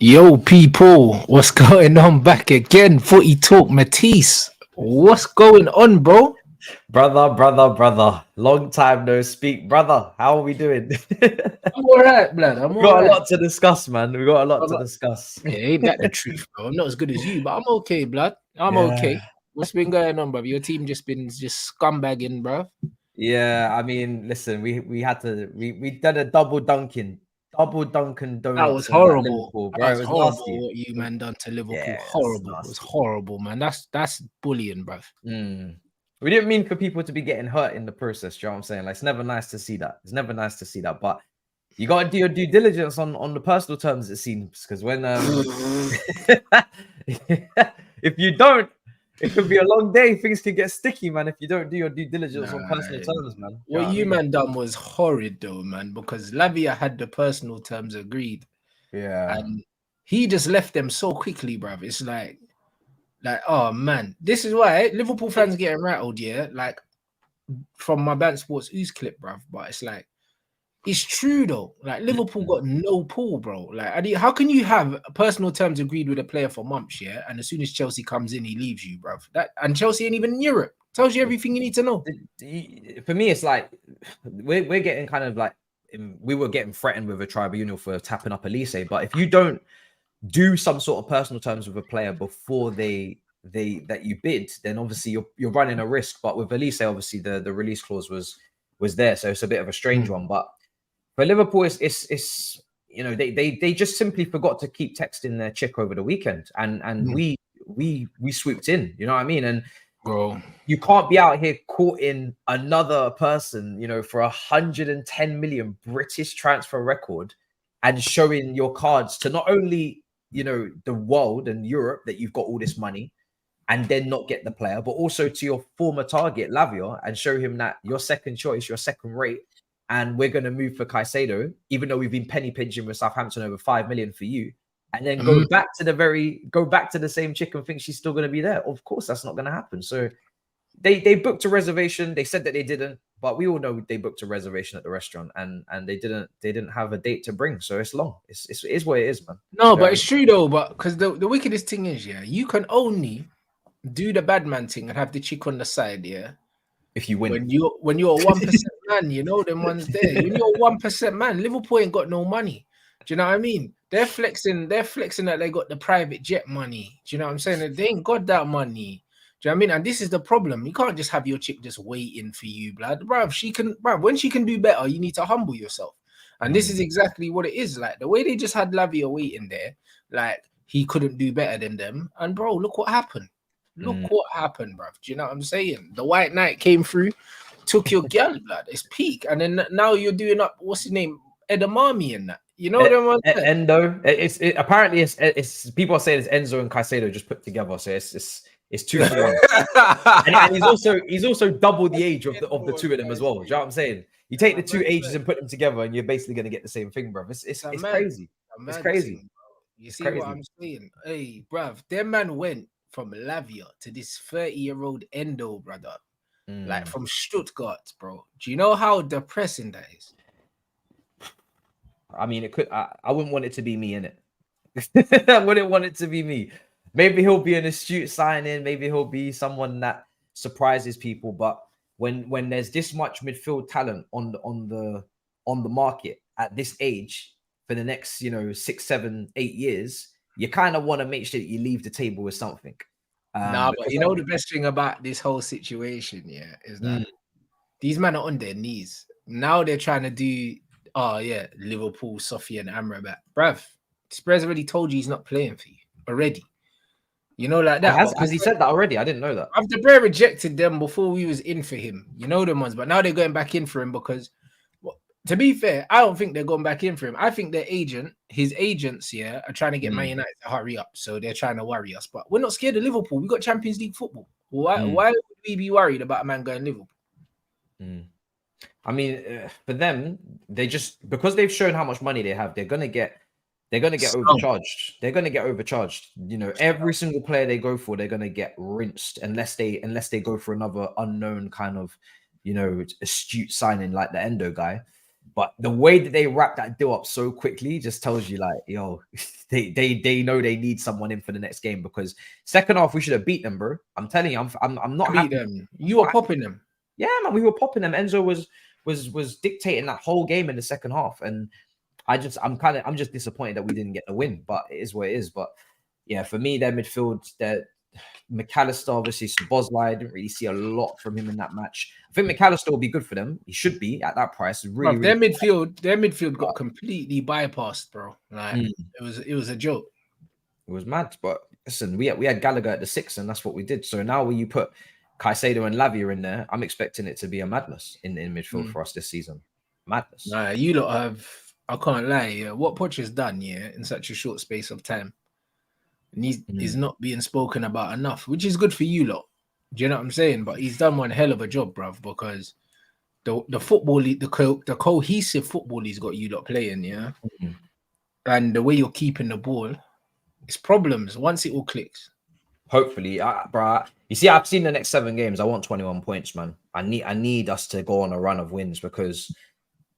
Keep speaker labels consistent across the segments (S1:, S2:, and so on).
S1: Yo, people, what's going on? Back again, Footy Talk, Matisse. What's going on, bro?
S2: Brother. Long time no speak. Brother, how are we doing?
S1: I'm all right, blood. I'm
S2: We
S1: all
S2: got
S1: right.
S2: a lot to discuss, man. We got a lot to discuss.
S1: Yeah, ain't that the truth, bro? I'm not as good as you, but I'm okay, blood. I'm
S2: Yeah.
S1: okay. What's been going on, bro? Your team just scumbagging, bro.
S2: Yeah, I mean, listen, we did a double Dunkin'
S1: That was
S2: Donuts on that
S1: horrible.
S2: Liverpool,
S1: That
S2: bro.
S1: was
S2: It was
S1: horrible
S2: nasty.
S1: what you man done to Liverpool.
S2: Yeah, it's
S1: Horrible. It was
S2: nasty.
S1: horrible, man. That's bullying, bro.
S2: We didn't mean for people to be getting hurt in the process. You know what I'm saying? Like, it's never nice to see that. It's never nice to see that. But you got to do your due diligence on the personal terms, it seems, because when if you don't, it could be a long day. Things can get sticky, man. If you don't do your due diligence on personal terms, man.
S1: What you man done was horrid, though, man, because Lavia had the personal terms agreed.
S2: Yeah.
S1: And he just left them so quickly, bruv. It's like, oh man, this is why Liverpool fans getting rattled, yeah. Like from my Band Sports Ooze clip, bruv. But it's like, it's true though. Like Liverpool got no pull, bro. Like, how can you have personal terms agreed with a player for months, yeah? And as soon as Chelsea comes in, he leaves you, bruv. And Chelsea ain't even in Europe. Tells you everything you need to know.
S2: For me, it's like we're getting kind of like we were getting threatened with a tribunal for tapping up Olise, but if you don't do some sort of personal terms with a player before that you bid, then obviously you're running a risk. But with Olise, obviously the release clause was there, so it's a bit of a strange one. But for Liverpool, it's you know they just simply forgot to keep texting their chick over the weekend, and we swooped in. You know what I mean? And
S1: bro,
S2: you can't be out here courting another person, you know, for 110 million British transfer record and showing your cards to not only, you know, the world and Europe that you've got all this money and then not get the player, but also to your former target, Lavia, and show him that your second choice, your second rate, and we're going to move for Caicedo, even though we've been penny pinching with Southampton over 5 million for you. And then go back to the same chick and think she's still going to be there. Of course, that's not going to happen. So they booked a reservation. They said that they didn't, but we all know they booked a reservation at the restaurant and they didn't have a date to bring. So it's long. It is what it is, man.
S1: No, but it's true though. But because the wickedest thing is, yeah, you can only do the bad man thing and have the chick on the side, yeah.
S2: If you win,
S1: when you're a 1% man, you know them ones there. When you're a 1% man, Liverpool ain't got no money. Do you know what I mean? They're flexing that they got the private jet money. Do you know what I'm saying? They ain't got that money. Do you know what I mean? And this is the problem. You can't just have your chick just waiting for you, blood. Bruv, when she can do better, you need to humble yourself. And this is exactly what it is. Like the way they just had Lavia waiting there, like he couldn't do better than them. And bro, look what happened. Look what happened, bruv. Do you know what I'm saying? The White Knight came through, took your girl, blood. It's peak. And then now you're doing up, what's his name? Edamame and that. You know them
S2: Endo. Apparently it's people are saying it's Enzo and Caicedo just put together. So it's 2 for 1. and he's also double the age of the two of them as well. Do you know what I'm saying? You take the two ages and put them together, and you're basically gonna get the same thing, bro. It's crazy. It's crazy.
S1: You see what I'm saying? Hey, bruv, their man went from Lavia to this 30-year-old Endo, brother. Like from Stuttgart, bro. Do you know how depressing that is?
S2: I mean, it could. I wouldn't want it to be me, innit? I wouldn't want it to be me. Maybe he'll be an astute signing. Maybe he'll be someone that surprises people. But when there's this much midfield talent on the market at this age for the next 6, 7, 8 years, you kind of want to make sure that you leave the table with something.
S1: But you know the best thing about this whole situation, yeah, is that these men are on their knees. Now they're trying to do, Liverpool, Sophie and Amrabat. Bruv, Spurs already told you he's not playing for you already. You know, like that.
S2: Has he said that already? I didn't know that.
S1: After Bray rejected them before we was in for him. You know them ones, but now they're going back in for him because, to be fair, I don't think they're going back in for him. I think his agents, are trying to get Man United to hurry up. So they're trying to worry us. But we're not scared of Liverpool. We got Champions League football. Why would we be worried about a man going Liverpool?
S2: I mean, for them, because they've shown how much money they have, they're gonna get overcharged. They're gonna get overcharged. You know, every single player they go for, they're gonna get rinsed unless they go for another unknown kind of, astute signing like the Endo guy. But the way that they wrap that deal up so quickly just tells you, like, yo, they know they need someone in for the next game, because second half we should have beat them, bro. I'm telling you, I'm not happy.
S1: Them. You were popping them.
S2: Yeah, man, we were popping them. Enzo was dictating that whole game in the second half, and I'm just disappointed that we didn't get the win. But it is what it is. But yeah, for me, their midfield, that McAllister, obviously Szoboszlai, I didn't really see a lot from him in that match. I think McAllister will be good for them. He should be at that price. Really,
S1: their midfield got completely bypassed, bro. Like it was a joke.
S2: It was mad. But listen, we had Gallagher at the 6, and that's what we did. So now when you put Caicedo and Lavia in there, I'm expecting it to be a madness in midfield for us this season. Madness.
S1: Nah, you lot have, I can't lie, yeah, what Poch has done, yeah, in such a short space of time, and he's not being spoken about enough, which is good for you lot. Do you know what I'm saying? But he's done one hell of a job, bruv, because the football, the cohesive football he's got you lot playing, yeah, and the way you're keeping the ball, it's problems once it all clicks.
S2: Hopefully, bro. You see, I've seen the next 7 games. I want 21 points, man. I need us to go on a run of wins, because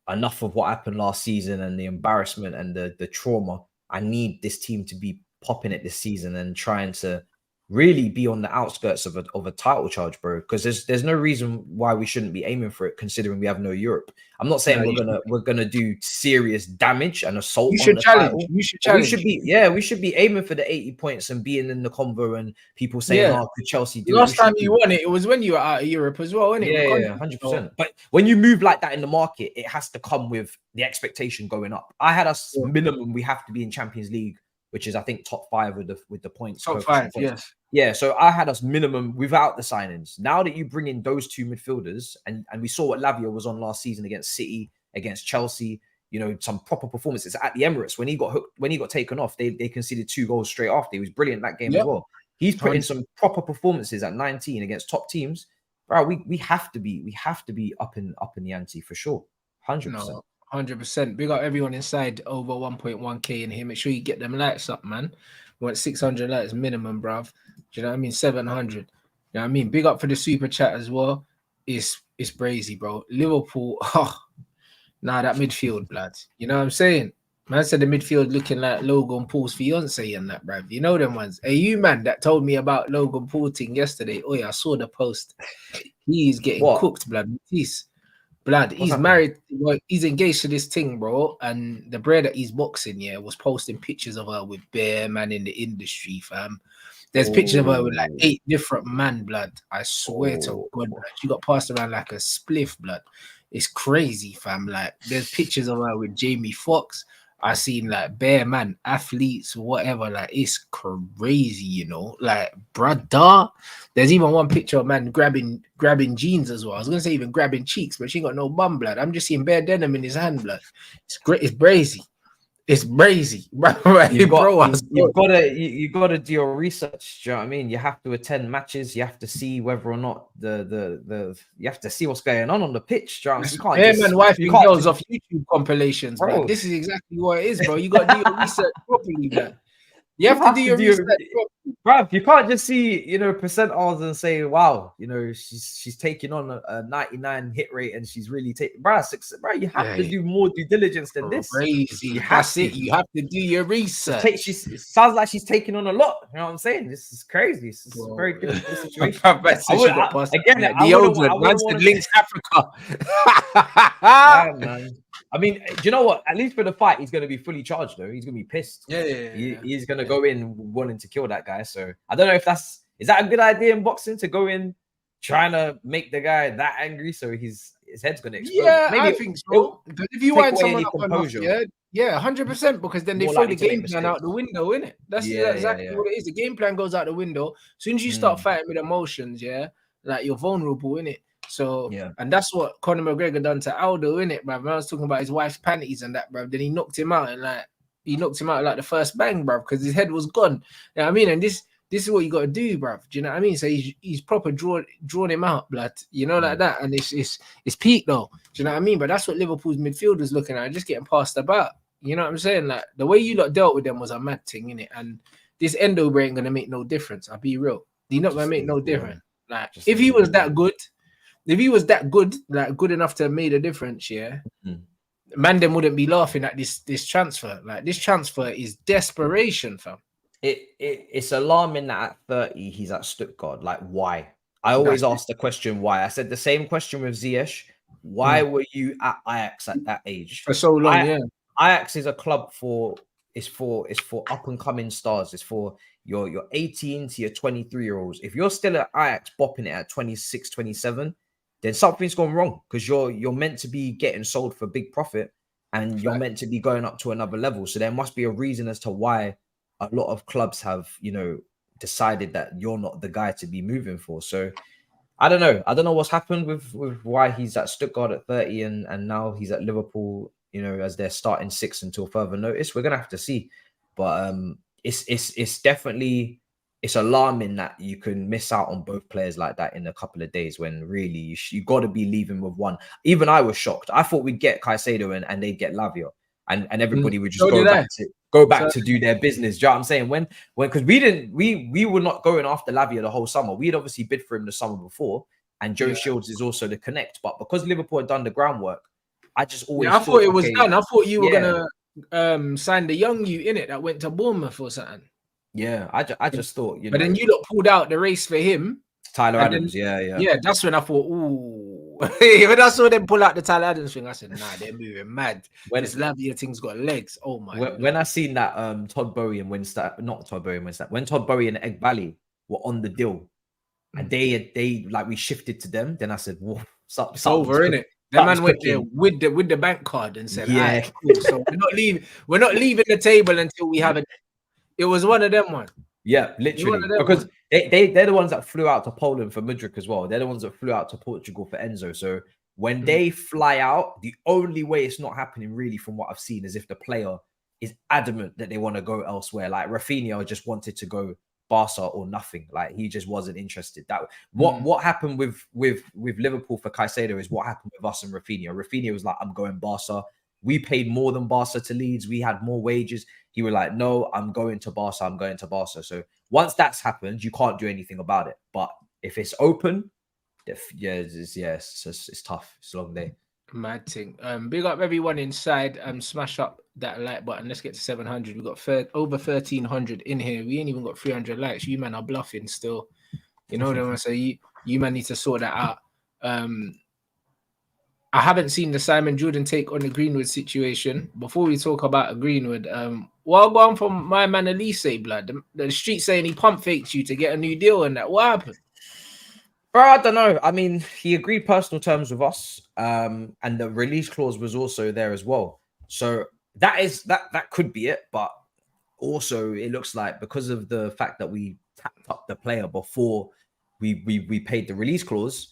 S2: enough of what happened last season and the embarrassment and the trauma. I need this team to be popping it this season and trying to really be on the outskirts of a title charge, bro. Because there's no reason why we shouldn't be aiming for it, considering we have no Europe. I'm not saying we're gonna do serious damage and assault.
S1: You should challenge. You should challenge.
S2: We should be aiming for the 80 points and being in the convo, and people saying, "Oh, could Chelsea do?"
S1: Last time you won it was when you were out of Europe as well, wasn't it?
S2: Yeah, 100%. But when you move like that in the market, it has to come with the expectation going up. I had us minimum. We have to be in Champions League, which is, I think, top 5 with the points.
S1: Top 5, yes.
S2: Yeah, so I had us minimum without the signings. Now that you bring in those 2 midfielders, and we saw what Lavia was on last season against City, against Chelsea, you know, some proper performances at the Emirates. When he got hooked, when he got taken off, they conceded 2 goals straight after. He was brilliant that game as well. He's put in some proper performances at 19 against top teams. Bro, we have to be up in the ante for sure. 100%.
S1: No. 100%. Big up everyone inside over 1.1k in here. Make sure you get them lights up, man. We want 600 lights minimum, bruv. Do you know what I mean? 700. You know what I mean? Big up for the super chat as well. It's brazy, bro. Liverpool. That midfield, blood. You know what I'm saying? Man said the midfield looking like Logan Paul's fiance and that, bruv. You know them ones. Hey, you man that told me about Logan Paul thing yesterday. Oh yeah, I saw the post. He's getting cooked, blood. He's married. Well, he's engaged to this thing, bro. And the bread that he's boxing, was posting pictures of her with bare man in the industry, fam. There's pictures of her with like 8 different man, blood. I swear to God, blood. She got passed around like a spliff, blood. It's crazy, fam. Like, there's pictures of her with Jamie Foxx. I seen like bare man, athletes, whatever. Like, it's crazy, you know. Like, brother. There's even one picture of man grabbing jeans as well. I was gonna say even grabbing cheeks, but she ain't got no bum, blood. I'm just seeing bare denim in his hand, blood. It's great. It's brazy. It's brazy,
S2: you gotta do your research. Do you know what I mean? You have to attend matches. You have to see whether or not you have to see what's going on the pitch. Do you know what I mean? You can't
S1: man, wife and girls off YouTube compilations, bro. This is exactly what it is, bro. You gotta do your research properly, man. You have to do your research properly.
S2: Bro, you can't just see, percentages and say, wow, she's taking on a 99 hit rate and she's really taking, bro, you have to do more due diligence than this.
S1: Crazy. You have to do your research.
S2: It sounds like she's taking on a lot. You know what I'm saying? This is crazy. This is a very difficult situation. The
S1: links Africa.
S2: Yeah, man. I mean, do you know what? At least for the fight, he's going to be fully charged, though. He's going to be pissed. He's going to go in wanting to kill that guy. So I don't know if is that a good idea in boxing, to go in trying to make the guy that angry so his head's going to explode?
S1: Yeah, maybe I think so. Because if you want someone up enough, 100%, because then they throw the game plan out the window, innit? That's exactly what it is. The game plan goes out the window. As soon as you start fighting with emotions, like, you're vulnerable, innit? So, and that's what Conor McGregor done to Aldo, innit, bruv? I was talking about his wife's panties and that, bruv. Then he knocked him out, and like the first bang, bruv, because his head was gone. You know what I mean? And this is what you got to do, bruv. Do you know what I mean? So he's proper drawn him out, blood. You know, like that. And it's peak though. Do you know what I mean? But that's what Liverpool's midfielders looking at, just getting passed about. You know what I'm saying? Like, the way you lot dealt with them was a mad thing, innit? And this Endo break ain't gonna make no difference. I'll be real. He's not gonna make no difference. Like, if he was that good. If he was that good, like good enough to have made a difference, man, them wouldn't be laughing at this transfer. Like, this transfer is desperation, fam.
S2: It's alarming that at 30 he's at Stuttgart. Like, why? I always ask the question why. I said the same question with Ziyech. Why were you at Ajax at that age
S1: for so long?
S2: Ajax is a club for up and coming stars. It's for your 18 to your 23-year-olds. If you're still at Ajax bopping it at 26, 27, then something's gone wrong, because you're meant to be getting sold for big profit, and you're meant to be going up to another level. So there must be a reason as to why a lot of clubs have, decided that you're not the guy to be moving for. So I don't know what's happened with why he's at Stuttgart at 30 and now he's at Liverpool, as their starting six until further notice. We're gonna have to see. But it's definitely, it's alarming that you can miss out on both players like that in a couple of days, when really you got to be leaving with one. Even I was shocked. I thought we'd get Caicedo and they'd get Lavia, and everybody would just go back to do their business. Do you know what I'm saying? When because we were not going after Lavia the whole summer. We'd obviously bid for him the summer before, and Joe Shields is also the connect. But because Liverpool had done the groundwork, I just always
S1: thought it was done. I thought you were gonna sign the young in it that went to Bournemouth or something.
S2: Yeah, I just thought,
S1: But then you lot pulled out the race for him.
S2: Tyler Adams,
S1: yeah. That's when I thought, ooh. When I saw them pull out the Tyler Adams thing, I said, nah, they're moving mad. When this Lavia thing's got legs. Oh my!
S2: When I seen that Todd Boehly and when Todd Boehly and Egbali were on the deal, and they like we shifted to them, then I said, whoa,
S1: it's over, innit? The man went there with the bank card and said, yeah, right, cool. So we're not leaving the table until we have it. It was one of them ones.
S2: Yeah, literally. Because they're the ones that flew out to Poland for Mudryk as well. They're the ones that flew out to Portugal for Enzo. So when they fly out, the only way it's not happening really from what I've seen is if the player is adamant that they want to go elsewhere. Like Rafinha just wanted to go Barca or nothing. Like he just wasn't interested. That what happened with Liverpool for Caicedo is what happened with us and Rafinha. Rafinha was like, I'm going Barca. We paid more than Barca to Leeds. We had more wages. He was like, no, I'm going to Barca. I'm going to Barca. So once that's happened, you can't do anything about it. But if it's open, it's tough. It's a long day.
S1: Mad thing. Big up everyone inside. Smash up that like button. Let's get to 700. We've got over 1,300 in here. We ain't even got 300 likes. You man are bluffing still. You know what I'm saying? You man need to sort that out. I haven't seen the Simon Jordan take on the Greenwood situation. Before we talk about Greenwood, well gone from my man Olise, blood. The street saying he pump faked you to get a new deal and that. What happened?
S2: Bro, I don't know. I mean, he agreed personal terms with us, and the release clause was also there as well. So that could be it. But also, it looks like because of the fact that we tapped up the player before we paid the release clause,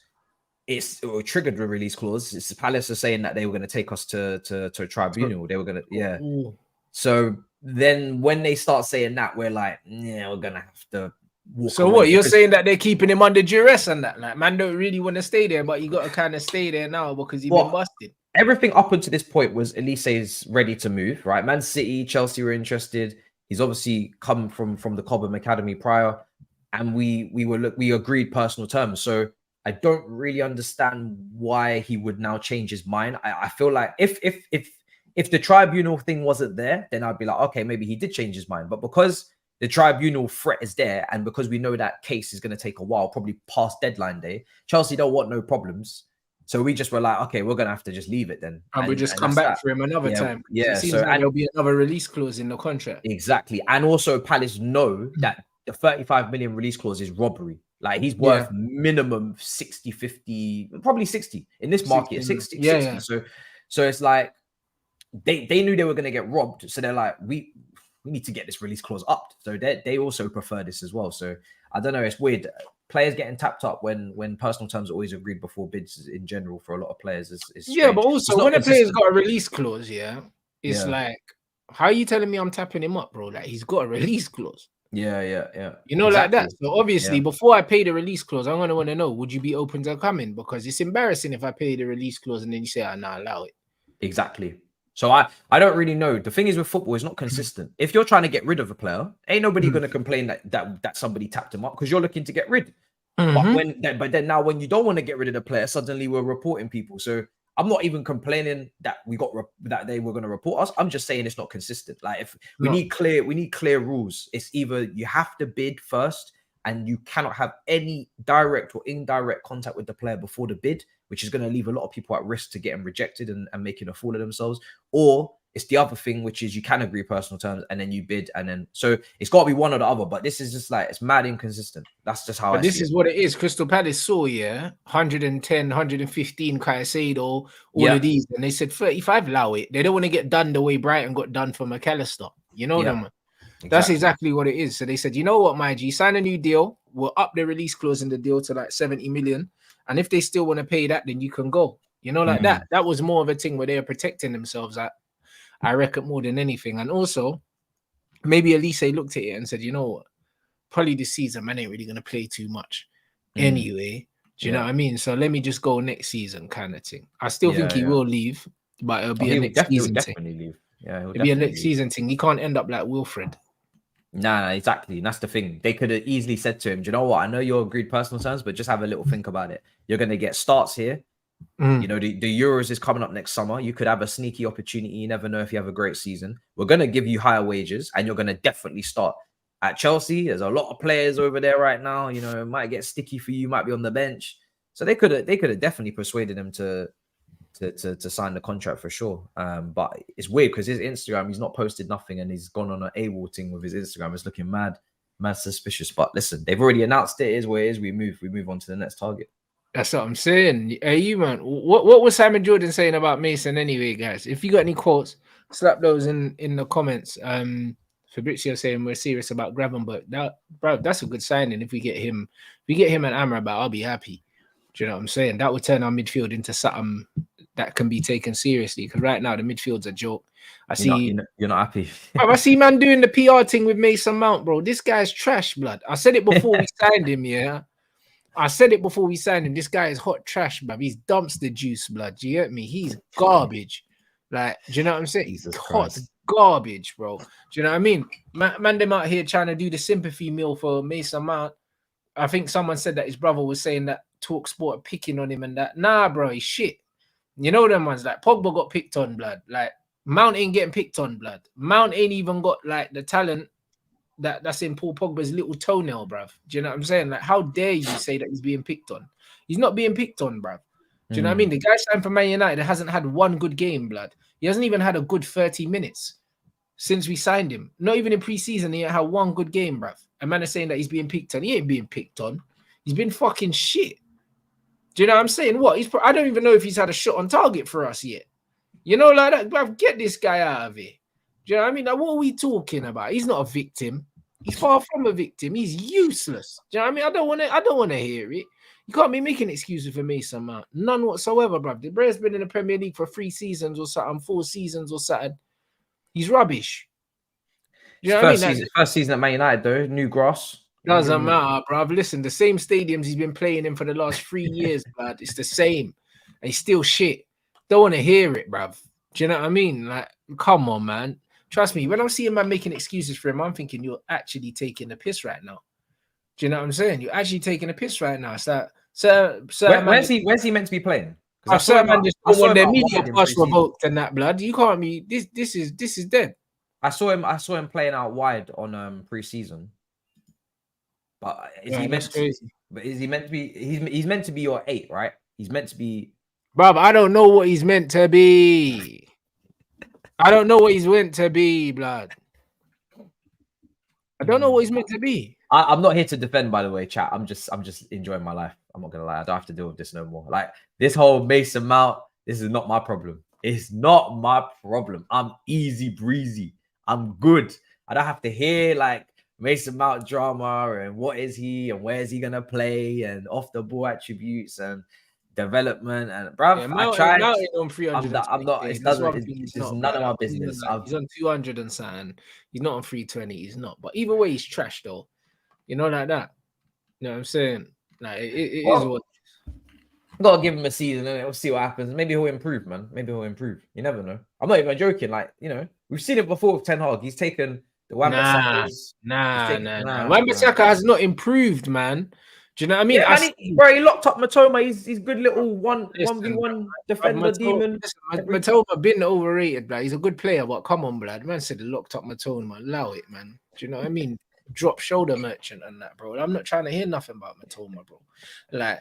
S2: it triggered the release clause. It's Palace are saying that they were going to take us to a tribunal. They were going to,
S1: Ooh.
S2: So then when they start saying that, we're like, yeah, we're going to have to walk
S1: So
S2: away.
S1: what, you're saying that they're keeping him under duress and that? Like, man don't really want to stay there, but you got to kind of stay there now because he's been busted.
S2: Everything up until this point was Elise's ready to move, right? Man City, Chelsea were interested. He's obviously come from the Cobham Academy prior, and we agreed personal terms. So I don't really understand why he would now change his mind. I feel like if the tribunal thing wasn't there, then I'd be like, okay, maybe he did change his mind. But because the tribunal threat is there, and because we know that case is going to take a while, probably past deadline day, Chelsea don't want no problems. So we just were like, okay, we're going to have to just leave it then.
S1: And we just come back for him another time.
S2: Yeah.
S1: It seems like there'll be another release clause in the contract.
S2: Exactly. And also Palace know that the 35 million release clause is robbery. Like he's worth minimum 60, 50, probably 60 in this market, 60.
S1: Yeah.
S2: So it's like they knew they were going to get robbed. So they're like, we need to get this release clause up. So they also prefer this as well. So I don't know. It's weird. Players getting tapped up when personal terms are always agreed before bids in general for a lot of players is
S1: but also when a player's got a release clause, it's like, how are you telling me I'm tapping him up, bro? Like he's got a release clause.
S2: Yeah.
S1: You know, exactly. Like that. So obviously, before I pay the release clause, I'm gonna want to know: would you be open to coming? Because it's embarrassing if I pay the release clause and then you say, "I nah, allow it."
S2: Exactly. So I don't really know. The thing is with football, it's not consistent. If you're trying to get rid of a player, ain't nobody gonna complain that somebody tapped him up because you're looking to get rid. But then now when you don't want to get rid of the player, suddenly we're reporting people. So I'm not even complaining that that they were going to report us. I'm just saying it's not consistent. Like if we need clear rules. It's either you have to bid first and you cannot have any direct or indirect contact with the player before the bid, which is going to leave a lot of people at risk to getting rejected and making a fool of themselves. Or it's the other thing, which is you can agree personal terms and then you bid, and then so it's got to be one or the other. But this is just like it's mad inconsistent. That's just how I see it.
S1: This is what it is. Crystal Palace saw 110, 115 Caicedo, all of these, and they said 35 allow it. They don't want to get done the way Brighton got done for McAllister. You know them. Exactly. That's exactly what it is. So they said, you know what, my G, sign a new deal. We'll up the release clause in the deal to like 70 million. And if they still want to pay that, then you can go. You know, like that. That was more of a thing where they are protecting themselves, I reckon, more than anything. And also, maybe Olise looked at it and said, you know what, probably this season, man, ain't really going to play too much anyway. Do you know what I mean? So let me just go next season kind of thing. I still think he will leave, but it'll be a next season thing.
S2: Leave. Yeah,
S1: it'll be a next season thing. He can't end up like Wilfred.
S2: Nah, exactly. And that's the thing. They could have easily said to him, do you know what? I know you're agreed personal terms, but just have a little think about it. You're going to get starts here. You know, the Euros is coming up next summer. You could have a sneaky opportunity. You never know if you have a great season. We're going to give you higher wages and you're going to definitely start. At Chelsea, there's a lot of players over there right now. You know, it might get sticky for you, might be on the bench. So they could have definitely persuaded him to sign the contract for sure. But it's weird because his Instagram, he's not posted nothing and he's gone on an AWOL thing with his Instagram. It's looking mad suspicious. But listen, they've already announced it is where it is. We move on to the next target.
S1: That's what I'm saying. Hey, you man, what was Simon Jordan saying about Mason anyway, guys? If you got any quotes, slap those in the comments. Fabrizio saying we're serious about Gravenberch. That's a good signing. If we get him and Amrabat, I'll be happy. Do you know what I'm saying? That would turn our midfield into something that can be taken seriously. Because right now the midfield's a joke.
S2: You're not happy.
S1: I see man doing the PR thing with Mason Mount, bro. This guy's trash, blood. I said it before we signed him, yeah. I said it before we signed him. This guy is hot trash, bruv. He's dumpster juice, blood. Do you get me? He's garbage. Like, do you know what I'm saying? He's hot garbage, bro. Do you know what I mean? Man, them out here trying to do the sympathy meal for Mason Mount. I think someone said that his brother was saying that Talk Sport are picking on him and that. Nah, bro, he's shit. You know them ones, like Pogba got picked on, blood. Like, Mount ain't getting picked on, blood. Mount ain't even got, like, the talent that's in Paul Pogba's little toenail, bruv. Do you know what I'm saying? Like, how dare you say that he's being picked on? He's not being picked on, bruv. Do you know what I mean? The guy signed for Man United hasn't had one good game, blood. He hasn't even had a good 30 minutes since we signed him. Not even in pre-season, he had one good game, bruv. A man is saying that he's being picked on. He ain't being picked on. He's been fucking shit. Do you know what I'm saying? What? I don't even know if he's had a shot on target for us yet. You know, like that, bruv, get this guy out of here. Do you know what I mean? Like, what are we talking about? He's not a victim. He's far from a victim. He's useless. Do you know what I mean? I don't want to hear it. You can't be making excuses for Mason Mount. None whatsoever, bruv. The Bray's been in the Premier League for 3 seasons or something, 4 seasons or something. He's rubbish. Do you know what I mean?
S2: First season at Man United, though. New grass.
S1: Doesn't matter, bruv. Listen, the same stadiums he's been playing in for the last 3 years, bruv. It's the same. And he's still shit. Don't want to hear it, bruv. Do you know what I mean? Like, come on, man. Trust me, when I'm seeing man making excuses for him, I'm thinking you're actually taking the piss right now. Do you know what I'm saying? You're actually taking a piss right now. So,
S2: where's he meant to be playing?
S1: I saw man just want their media pass revoked and that, blood. You can't be. This is dead.
S2: I saw him playing out wide on pre-season. But is he meant to be? He's meant to be your 8, right? He's meant to be.
S1: Bruv, I don't know what he's meant to be. I don't know what he's meant to be, blood. I don't know what he's meant to be.
S2: I'm not here to defend, by the way, chat. I'm just enjoying my life. I'm not gonna lie. I don't have to deal with this no more. Like, this whole Mason Mount, this is not my problem. It's not my problem. I'm easy breezy. I'm good. I don't have to hear like Mason Mount drama and what is he and where is he gonna play and off the ball attributes and development and bruv, I tried.
S1: On 300
S2: I'm not. It's none of my business.
S1: He's on 200 and something. He's not on 320. He's not. But either way, he's trash though. You know, like that. You know what I'm saying? Like it is what.
S2: Gotta give him a season and we'll see what happens. Maybe he'll improve, man. Maybe he'll improve. You never know. I'm not even joking. Like, you know, we've seen it before with Ten Hag. He's taken the Wan-Bissaka.
S1: Wan-Bissaka has not improved, man. Do Do you know what I mean?
S2: Yeah, man, bro, he locked up Matoma. He's good little one
S1: Listen,
S2: v one
S1: bruv,
S2: defender demon.
S1: Matoma been overrated, blood. He's a good player, but come on, blood. Man said he locked up Matoma. Allow it, man. Do you know what I mean? Drop shoulder merchant and that, bro. I'm not trying to hear nothing about Matoma, bro. Like,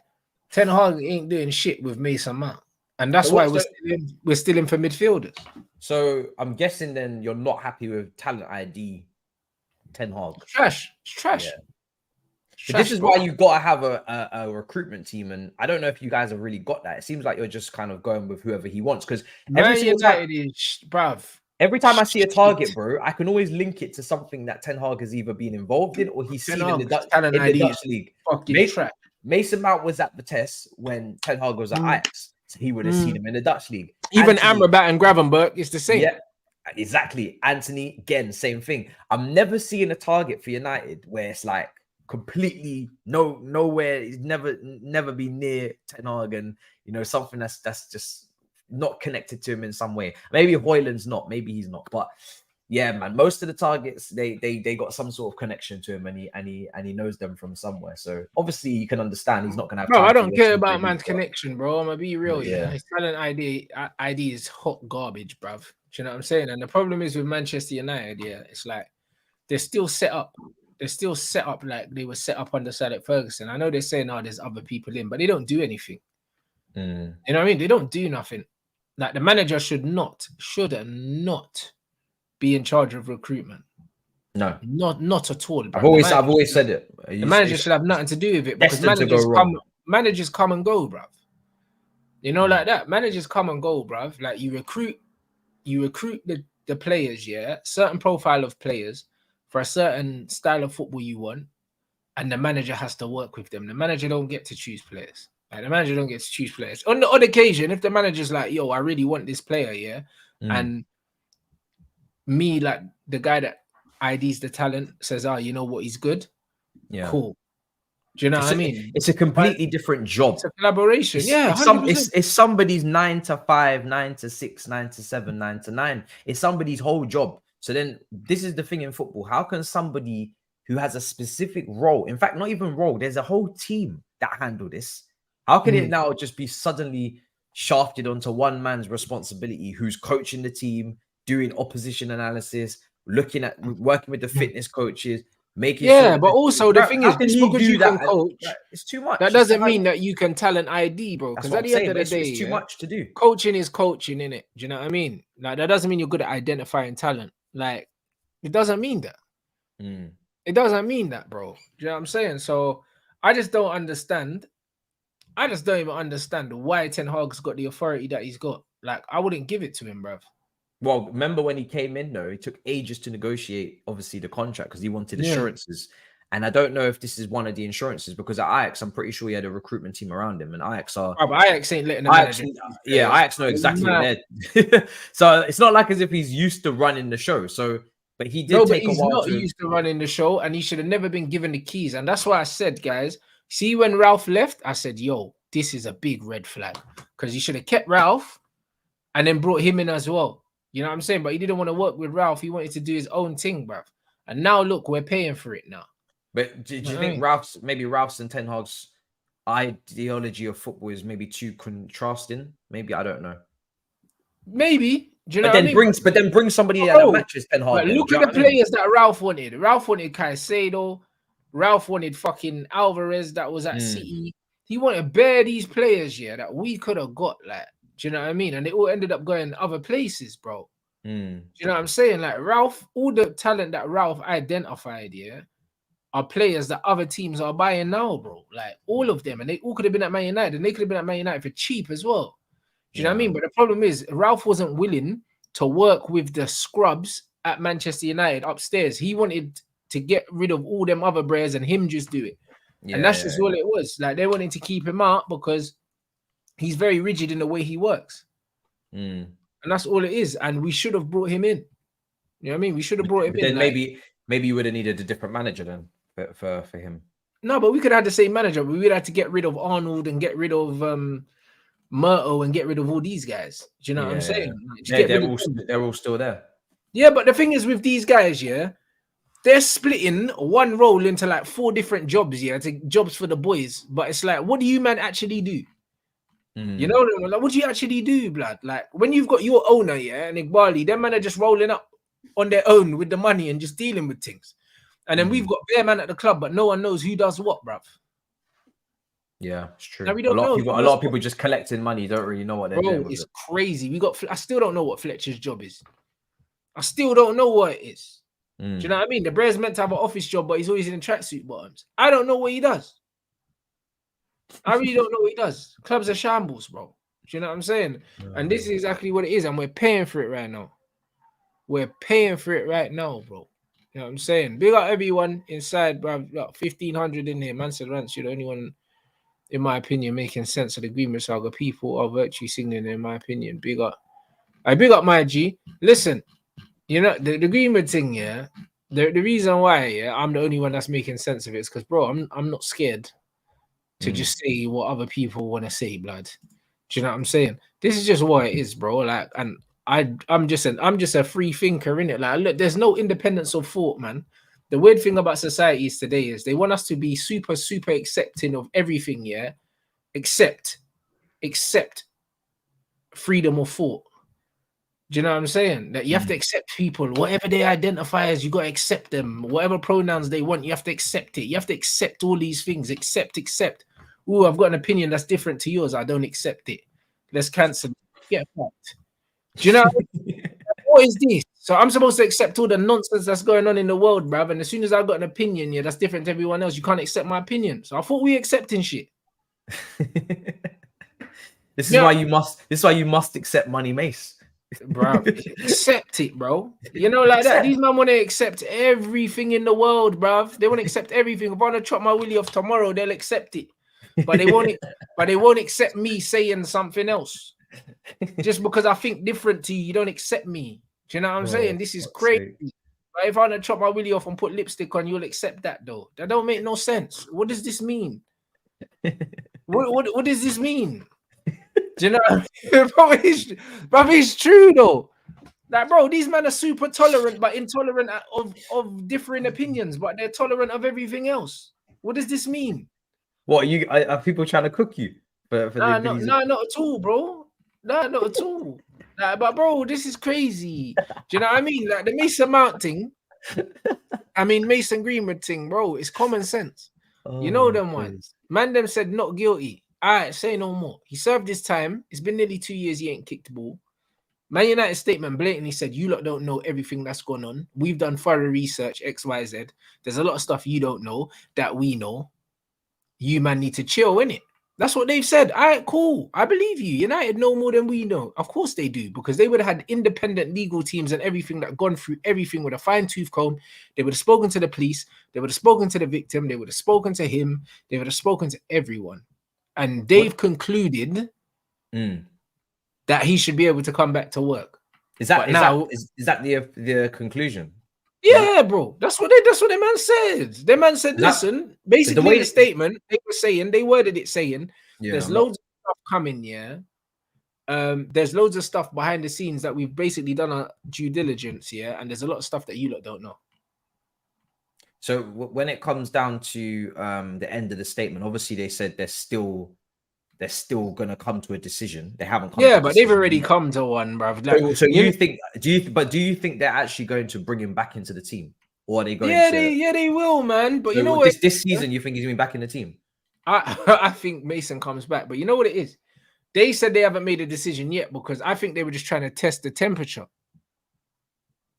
S1: Ten Hag ain't doing shit with Mason Mount. And that's why we're still in for midfielders.
S2: So I'm guessing then you're not happy with talent ID Ten Hag.
S1: It's trash. It's trash.
S2: Yeah. But this is why you got to have a recruitment team, and I don't know if you guys have really got that. It seems like you're just kind of going with whoever he wants, because every time I see a target, bro, I can always link it to something that Ten Hag has either been involved in or he's seen in the Dutch league. Mason Mount was at the test when Ten Hag was at Ajax, so he would have seen him in the Dutch league.
S1: Even Amrabat and Gravenberch is the same.
S2: Yeah, exactly. Anthony, again, same thing. I'm never seeing a target for United where it's like completely nowhere. He's never been near Ten Hag, and something that's just not connected to him in some way. Maybe Hoyland's not, maybe he's not, but yeah, man, most of the targets they got some sort of connection to him, and he knows them from somewhere. So obviously you can understand he's not gonna have.
S1: Bro, I don't care about man's connection, bro. I'm gonna be real.
S2: Yeah.
S1: His talent ID is hot garbage, bruv. Do you know what I'm saying? And the problem is with Manchester United, it's like they're still set up. They're still set up like they were set up under Sir Alex Ferguson. I know they're saying, there's other people in, but they don't do anything. You know what I mean? They don't do nothing. Like the manager should not be in charge of recruitment.
S2: No,
S1: not at all.
S2: I've always said it.
S1: The manager should have nothing to do with it, because managers come and go, bruv. Like that. Managers come and go, bruv. Like you recruit the players, certain profile of players for a certain style of football you want, and the manager has to work with them. The manager don't get to choose players. Like the manager don't get to choose players. On the odd occasion, if the manager's like, yo, I really want this player, and me, like the guy that IDs the talent, says, you know what, he's good. Yeah, cool. Do you know what I mean?
S2: It's a completely different job.
S1: It's a collaboration.
S2: It's somebody's 9 to 5, 9 to 6, 9 to 7, 9 to 9. It's somebody's whole job. So then this is the thing in football. How can somebody who has a specific role, in fact, not even role, there's a whole team that handle this. How can it now just be suddenly shafted onto one man's responsibility who's coaching the team, doing opposition analysis, working with the fitness coaches, making sure
S1: but also the thing is, just because you can coach,
S2: it's too much.
S1: That doesn't mean that you can talent ID, bro. Because at the end of the day,
S2: it's too much to do.
S1: Coaching is coaching, innit? Do you know what I mean? Like that doesn't mean you're good at identifying talent. Like it doesn't mean that. It doesn't mean that, bro. Do you know what I'm saying? So I just don't understand. I just don't even understand why Ten Hag's got the authority that he's got. Like I wouldn't give it to him, bruv.
S2: Well, remember when he came in, though, it took ages to negotiate, obviously, the contract because he wanted assurances. And I don't know if this is one of the insurances, because at Ajax, I'm pretty sure he had a recruitment team around him. And Ajax are...
S1: but Ajax ain't letting them
S2: Ajax know exactly what they're... So it's not like as if he's used to running the show. So, but he did take a while. He's not
S1: used to running the show, and he should have never been given the keys. And that's why I said, guys, see when Ralph left, I said, yo, this is a big red flag. Because you should have kept Ralph and then brought him in as well. You know what I'm saying? But he didn't want to work with Ralph. He wanted to do his own thing, bruv. And now, look, we're paying for it now.
S2: But do you think Ralph's and Ten Hag's ideology of football is maybe too contrasting? Maybe, I don't know.
S1: Maybe. Do you know
S2: but then bring somebody that matches Ten Hag.
S1: Look at the players that Ralph wanted. Ralph wanted Caicedo. Ralph wanted fucking Alvarez that was at City. He wanted bare these players, that we could have got, like, do you know what I mean? And they all ended up going other places, bro. Do you know what I'm saying? Like Ralph, all the talent that Ralph identified, are players that other teams are buying now, bro. Like all of them. And they all could have been at Man United, and they could have been at Man United for cheap as well. Do you know what I mean? But the problem is Ralph wasn't willing to work with the scrubs at Manchester United upstairs. He wanted to get rid of all them other players and him just do it. And that's just all it was. Like they wanted to keep him out because he's very rigid in the way he works. And that's all it is. And we should have brought him in. You know what I mean? We should have brought him in.
S2: Then maybe you would have needed a different manager then for him.
S1: No, but we could have had the same manager. But we would have to get rid of Arnold and get rid of Murto and get rid of all these guys. Do you know what I'm saying?
S2: They're all still there.
S1: Yeah, but the thing is with these guys, they're splitting one role into like 4 different jobs, yeah, to jobs for the boys. But it's like, what do you man actually do? You know, like, what do you actually do, blood? Like when you've got your owner, yeah, and Igbali, them man are just rolling up on their own with the money and just dealing with things. And then we've got bare man at the club, but no one knows who does what, bruv.
S2: Yeah, it's true.
S1: Now we
S2: A
S1: don't
S2: lot
S1: know.
S2: of people just collecting money, don't really know what they're doing with
S1: It's
S2: it.
S1: crazy. I still don't know what Fletcher's job is. I still don't know what it is. Do you know what I mean? The Bear's meant to have an office job, but he's always in tracksuit bottoms. I don't know what he does. I really don't know what he does. Clubs are shambles, bro. Do you know what I'm saying? And this is exactly what it is, and we're paying for it right now. We're paying for it right now, bro. You know what I'm saying? Big up everyone inside, bro. Like 1,500 in here. Man said Rants, you're the only one, in my opinion, making sense of the Greenwood saga. People are virtue signaling, in my opinion. Big up. I big up my G. Listen, you know, the Greenwood thing, yeah. The reason why, yeah, I'm the only one that's making sense of it is because, bro, I'm not scared to just say what other people want to say, blood. Do you know what I'm saying? This is just what it is, bro. Like, and I'm just a free thinker, innit? Like, look, there's no independence of thought, man. The weird thing about societies today is they want us to be super, super accepting of everything, yeah, except freedom of thought. Do you know what I'm saying? That you have to accept people, whatever they identify as, you got to accept them. Whatever pronouns they want, you have to accept it. You have to accept all these things. Accept. Oh, I've got an opinion that's different to yours. I don't accept it. Let's cancel. Get fucked. Do you know what is this? So I'm supposed to accept all the nonsense that's going on in the world, bruv. And as soon as I've got an opinion, yeah, that's different to everyone else, you can't accept my opinion. So I thought we accepting shit.
S2: This is why you must accept money, Mace.
S1: Bro, accept it, bro. You know, like that. These men want to accept everything in the world, bro. They want to accept everything. If I want to chop my willy off tomorrow, they'll accept it. But they won't accept me saying something else. Just because I think different to you, you don't accept me. Do you know what I'm saying? This is crazy. Like, if I want to chop my willy off and put lipstick on, you'll accept that though. That don't make no sense. What does this mean? What does this mean? Do you know? Bro, it's true though. Like, bro, these men are super tolerant, but intolerant of differing opinions, but they're tolerant of everything else. What does this mean?
S2: What are people trying to cook you?
S1: Nah, not at all, bro. Nah, not at all. Nah, but bro, this is crazy. Do you know what I mean? Like the Mason Mount thing. I mean Mason Greenwood thing, bro. It's common sense. You know them ones. Man, them said not guilty. All right, say no more. He served his time. It's been nearly 2 years. He ain't kicked the ball. Man United statement blatantly said, you lot don't know everything that's gone on. We've done thorough research, X, Y, Z. There's a lot of stuff you don't know that we know. You man need to chill, innit? That's what they've said. All right, cool. I believe you. United know more than we know. Of course they do, because they would have had independent legal teams and everything that gone through everything with a fine-tooth comb. They would have spoken to the police. They would have spoken to the victim. They would have spoken to him. They would have spoken to everyone. And they've concluded that he should be able to come back to work.
S2: Is that the conclusion?
S1: Yeah, bro. That's what the man said. The man said, listen, basically the statement they were saying, they worded it saying, there's loads of stuff coming, yeah. There's loads of stuff behind the scenes that we've basically done our due diligence, yeah, and there's a lot of stuff that you lot don't know.
S2: So when it comes down to the end of the statement, obviously they said they're still going to come to a decision. They haven't come. Yeah,
S1: but they've already come to one, bro. Like,
S2: so do you think they're actually going to bring him back into the team, or are they going?
S1: They will, man. But you know
S2: what? This season, you think he's going to be back in the team?
S1: I think Mason comes back, but you know what it is? They said they haven't made a decision yet because I think they were just trying to test the temperature.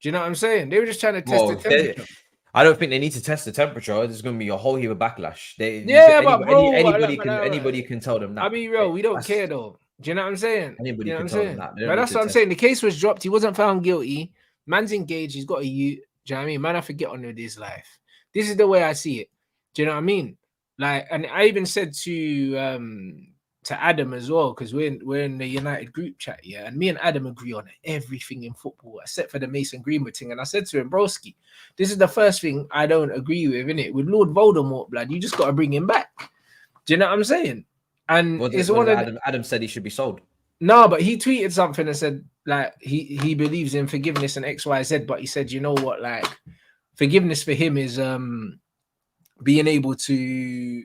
S1: Do you know what I'm saying? They were just trying to test the temperature.
S2: I don't think they need to test the temperature. There's going to be a whole heap of backlash. Anybody can tell them that.
S1: I'll be real. We don't care though. Do you know what I'm saying?
S2: Anybody can tell them that.
S1: But that's what I'm saying. The case was dropped. He wasn't found guilty. Man's engaged. He's got a youth. Do you know what I mean? Man, I forget on with his life. This is the way I see it. Do you know what I mean? Like, and I even said to Adam as well, because we're in the United group chat, yeah, and me and Adam agree on everything in football except for the Mason Greenwood thing. And I said to him, broski, this is the first thing I don't agree with, innit? With Lord Voldemort, blood, you just got to bring him back. Do you know what I'm saying? And
S2: Adam said he should be sold.
S1: No, but he tweeted something and said like he believes in forgiveness and XYZ, but he said, you know what, like forgiveness for him is being able to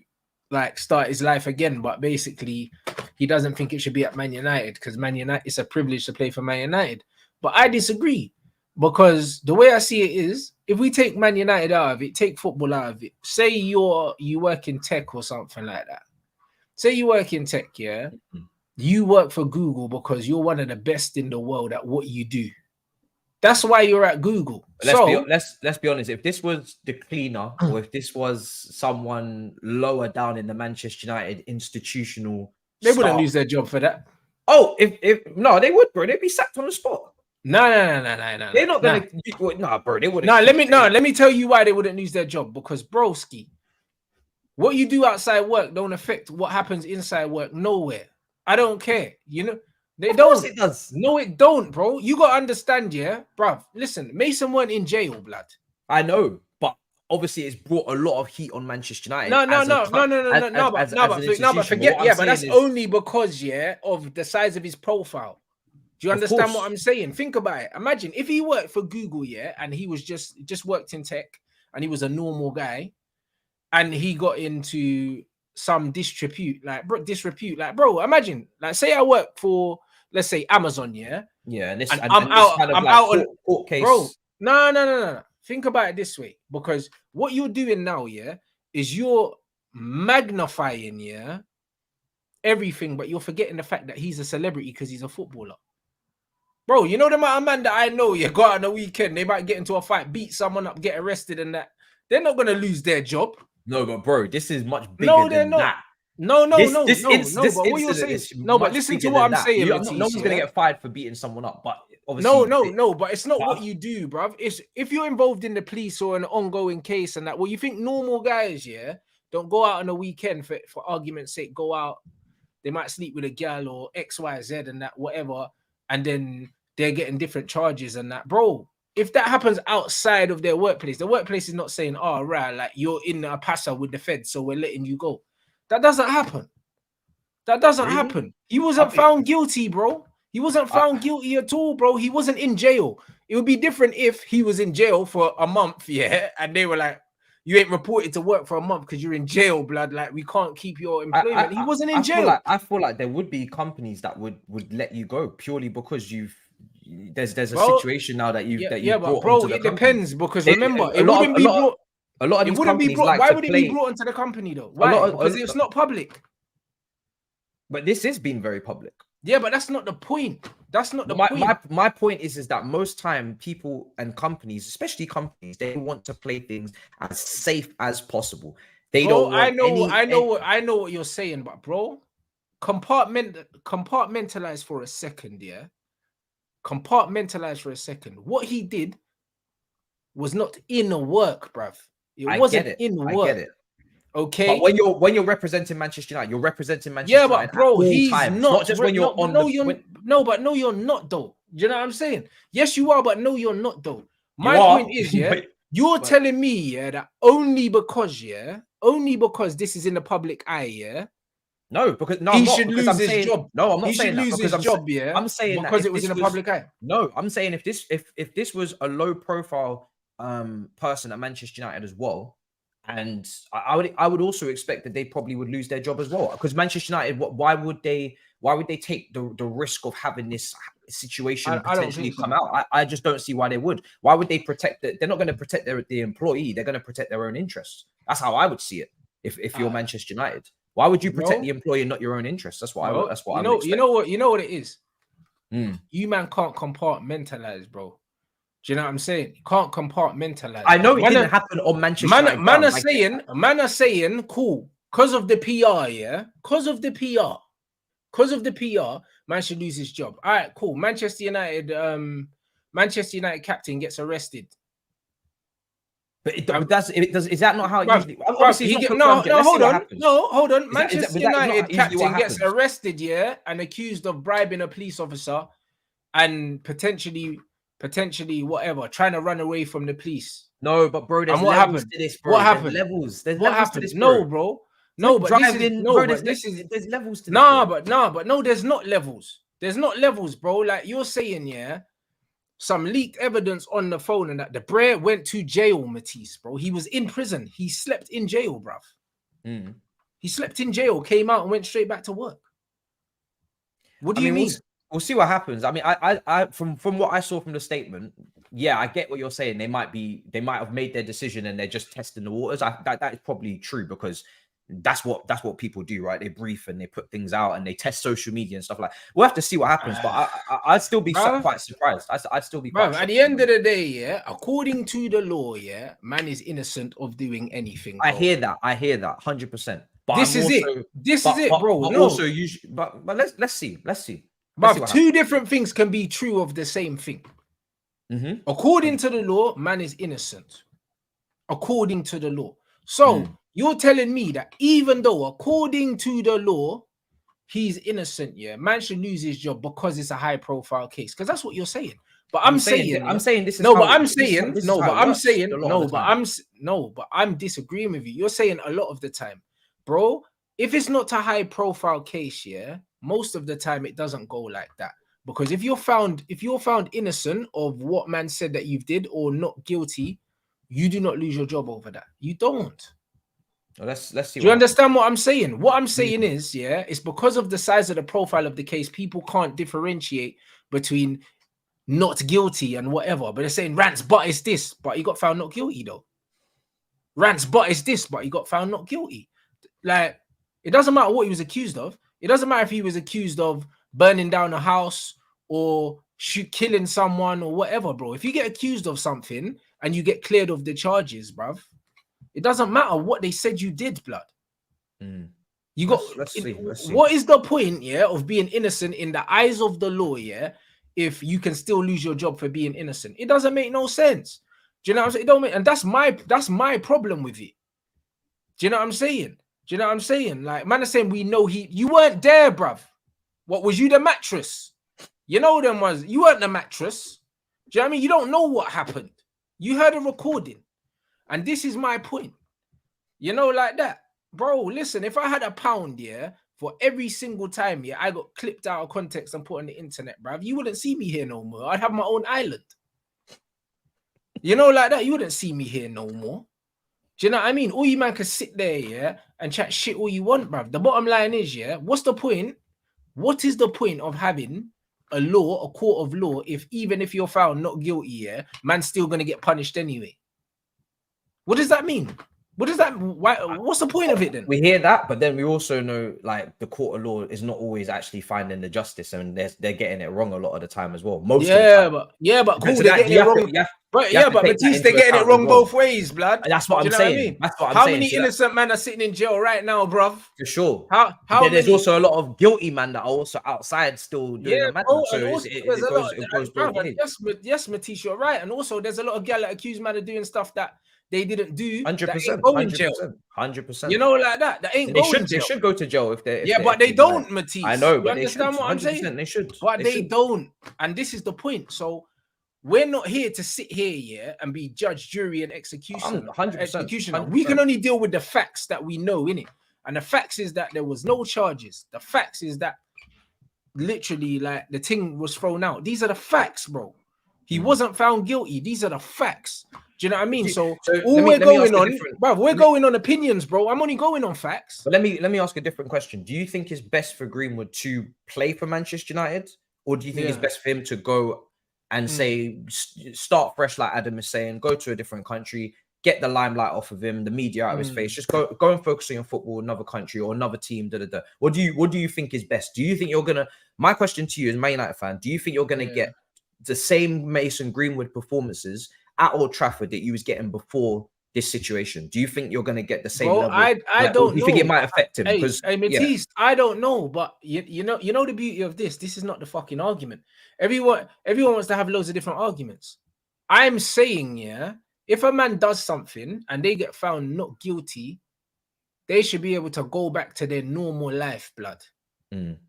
S1: like start his life again, but basically he doesn't think it should be at Man United because Man United, it's a privilege to play for Man United. But I disagree, because the way I see it is, if we take Man United out of it, take football out of it, say you work in tech or something like that. Say you work in tech, yeah. You work for Google because you're one of the best in the world at what you do. That's why you're at Google.
S2: Let's be honest. If this was the cleaner, or if this was someone lower down in the Manchester United institutional,
S1: they wouldn't lose their job for that.
S2: Oh, if no, they would, bro. They'd be sacked on the spot.
S1: No.
S2: They're not gonna. No, bro. They wouldn't.
S1: Let me tell you why they wouldn't lose their job. Because broski, what you do outside work don't affect what happens inside work nowhere. I don't care. You know, they don't.
S2: Of course it does.
S1: No, it don't, bro. You gotta understand, yeah, bruv. Listen, Mason weren't in jail, blood.
S2: I know, but obviously it's brought a lot of heat on Manchester United.
S1: But forget, yeah, but that's only because, yeah, of the size of his profile. Do you understand what I'm saying? Think about it. Imagine if he worked for Google, yeah, and he was just worked in tech, and he was a normal guy, and he got into some disrepute, like bro, imagine, like, say I work for, let's say, Amazon, yeah,
S2: and
S1: I'm out on court case, bro. No. Think about it this way, because what you're doing now, yeah, is you're magnifying, yeah, everything, but you're forgetting the fact that he's a celebrity because he's a footballer. Bro, you know the amount of man that I know, you go out on the weekend, they might get into a fight, beat someone up, get arrested, and that. They're not gonna lose their job.
S2: No, but bro, this is much bigger than that.
S1: No. But what you're saying, but listen to what I'm saying.
S2: No one's gonna get fired for beating someone up, but obviously,
S1: no. But it's not what you do, bruv. It's if you're involved in the police or an ongoing case and that. Well, you think normal guys, yeah, don't go out on a weekend for argument's sake. Go out, they might sleep with a gal or X, Y, Z, and that, whatever, and then they're getting different charges and that, bro. If that happens outside of their workplace, the workplace is not saying, "Oh, right, like you're in a passer with the Fed, so we're letting you go." That doesn't happen. That doesn't happen. He wasn't found guilty, bro. He wasn't found guilty at all, bro. He wasn't in jail. It would be different if he was in jail for a month, yeah, and they were like, "You ain't reported to work for a month because you're in jail, blood. Like, we can't keep your employment." He wasn't in jail.
S2: I feel like there would be companies that would let you go purely because there's a situation now that you
S1: but bro, it depends, because remember, it wouldn't be brought. A lot of these companies like why would it be brought into the company though? Why? Because it's not public.
S2: But this has been very public.
S1: Yeah, but that's not the point. That's not the point.
S2: My point is that most time people and companies, especially companies, they want to play things as safe as possible. They don't.
S1: I know what you're saying, but bro, compartmentalize for a second, yeah. Compartmentalize for a second. What he did was not in work, bruv. It wasn't in work. I get it. Okay.
S2: But when you're representing Manchester United, you're representing Manchester United.
S1: Yeah, but bro, he's
S2: times.
S1: not
S2: just when you're on.
S1: No, you're not though. Do you know what I'm saying? Yes, you are, but no, you're not though. My point is, yeah, you're telling me, yeah, that only because this is in the public eye, yeah.
S2: No, because
S1: he should lose his job.
S2: No, I'm not saying that.
S1: He should lose his job, yeah.
S2: I'm saying
S1: because it was in the public eye.
S2: No, I'm saying if this was a low profile person at Manchester United as well, and I would also expect that they probably would lose their job as well, because Manchester United, why would they take the risk of having this situation potentially come out? I just don't see why they would. Why would they protect it? They're not going to protect the employee. They're going to protect their own interests. That's how I would see it. If you're Manchester United, why would you protect the employee and not your own interests? That's what I would.
S1: You know what it is. You man can't compartmentalize, bro. Do you know what I'm saying? You can't compartmentalize.
S2: I know it didn't happen on Manchester United.
S1: Man are saying, cool, because of the PR, yeah? Because of the PR, man should lose his job. All right, cool. Manchester United captain gets arrested.
S2: But is that not how it usually?
S1: Obviously, hold on. Manchester United captain gets arrested, yeah, and accused of bribing a police officer and potentially whatever, trying to run away from the police.
S2: No, but bro, there's levels to this, bro. What happened? There's levels to this, bro.
S1: No, bro. No, but there's levels to this. But no, there's not levels. There's not levels, bro. Like you're saying, yeah. some leaked evidence on the phone, and that the Brer went to jail, Matisse, bro. He was in prison. He slept in jail, bruv. He slept in jail, came out and went straight back to work. What do you mean?
S2: We'll see what happens. I mean, I from what I saw from the statement, yeah, I get what you're saying. They might have made their decision and they're just testing the waters. That is probably true, because that's what people do, right? They brief and they put things out and they test social media and stuff like that. We'll have to see what happens, but I'd still be quite surprised. I'd still be quite
S1: at the end of the day, yeah, according to the law, yeah, man is innocent of doing anything.
S2: I hear that 100%. But
S1: this is it, bro.
S2: But also, but let's see.
S1: But two different things can be true of the same thing. According to the law, man is innocent. According to the law. So you're telling me that even though according to the law, he's innocent, yeah, man should lose his job because it's a high profile case. Because that's what you're saying. But I'm saying this is but I'm disagreeing with you. You're saying a lot of the time, bro, if it's not a high profile case, yeah, most of the time it doesn't go like that. Because if you're found innocent of what man said that you did or not guilty, you do not lose your job over that. You don't.
S2: Well, let's see.
S1: Do you understand what I'm saying? What I'm saying is, yeah, it's because of the size of the profile of the case, people can't differentiate between not guilty and whatever. But they're saying Rants, but it's this, but he got found not guilty though. Rants, but it's this, but he got found not guilty. Like, it doesn't matter what he was accused of. It doesn't matter if he was accused of burning down a house or killing someone or whatever, bro. If you get accused of something and you get cleared of the charges, bruv, it doesn't matter what they said you did, blood. You got. Let's see. What is the point, yeah, of being innocent in the eyes of the law, yeah, if you can still lose your job for being innocent? It doesn't make no sense. Do you know what I'm saying? It don't make, and that's my problem with it. Do you know what I'm saying? Do you know what I'm saying? Like, man is saying we know you weren't there, bruv. What was you, the mattress? You know them ones. You weren't the mattress. Do you know what I mean? You don't know what happened. You heard a recording. And this is my point. You know, like that. Bro, listen, if I had £1, yeah, for every single time, yeah, I got clipped out of context and put on the internet, bruv, you wouldn't see me here no more. I'd have my own island. You know, like that. You wouldn't see me here no more. Do you know what I mean? All you man can sit there, yeah, and chat shit all you want, bruv. The bottom line is, yeah, what's the point? What is the point of having a court of law, even if you're found not guilty, yeah, man's still gonna get punished anyway? What does that mean? What's the point of it then?
S2: We hear that, but then we also know, like, the court of law is not always actually finding the justice, and they're getting it wrong a lot of the time as well. Most of the time.
S1: but cool, they're getting it wrong. But Matisse, they're getting it wrong both ways, blood.
S2: That's what I'm saying. That's what I'm saying.
S1: How many innocent men are sitting in jail right now, bruv?
S2: For sure.
S1: There's
S2: also a lot of guilty men that are also outside still doing the madness. So it goes both ways.
S1: Yes, Matisse, you're right. And also, there's a lot of gal that accuse man of doing stuff that they didn't do.
S2: 100%.
S1: Go in jail.
S2: 100%.
S1: You know, like that. That ain't going to jail.
S2: They should go to jail if they.
S1: But they don't, Matisse.
S2: I know, but
S1: you understand what I'm saying?
S2: They should.
S1: But they don't. And this is the point. So we're not here to sit here, yeah, and be judge, jury, and executioner.
S2: 100%.
S1: We can only deal with the facts that we know, innit? And the facts is that there was no charges. The facts is that literally, like, the thing was thrown out. These are the facts, bro. He wasn't found guilty. These are the facts. Do you know what I mean? So all we're going on, bro, we're going on opinions, bro. I'm only going on facts.
S2: But let me ask a different question. Do you think it's best for Greenwood to play for Manchester United, or do you think it's best for him to go and say start fresh, like Adam is saying, go to a different country, get the limelight off of him, the media out of his face, just go and focus on your football, another country or another team? What do you think is best? Do you think you're gonna? My question to you, as a Man United fan, do you think you're gonna get the same Mason Greenwood performances at Old Trafford that you was getting before this situation? Do you think you're going to get the same level?
S1: I don't know.
S2: You think it might affect him? Because
S1: Matisse, I don't know, but you know the beauty of this. This is not the fucking argument. Everyone wants to have loads of different arguments. I'm saying, if a man does something and they get found not guilty, they should be able to go back to their normal life, blood.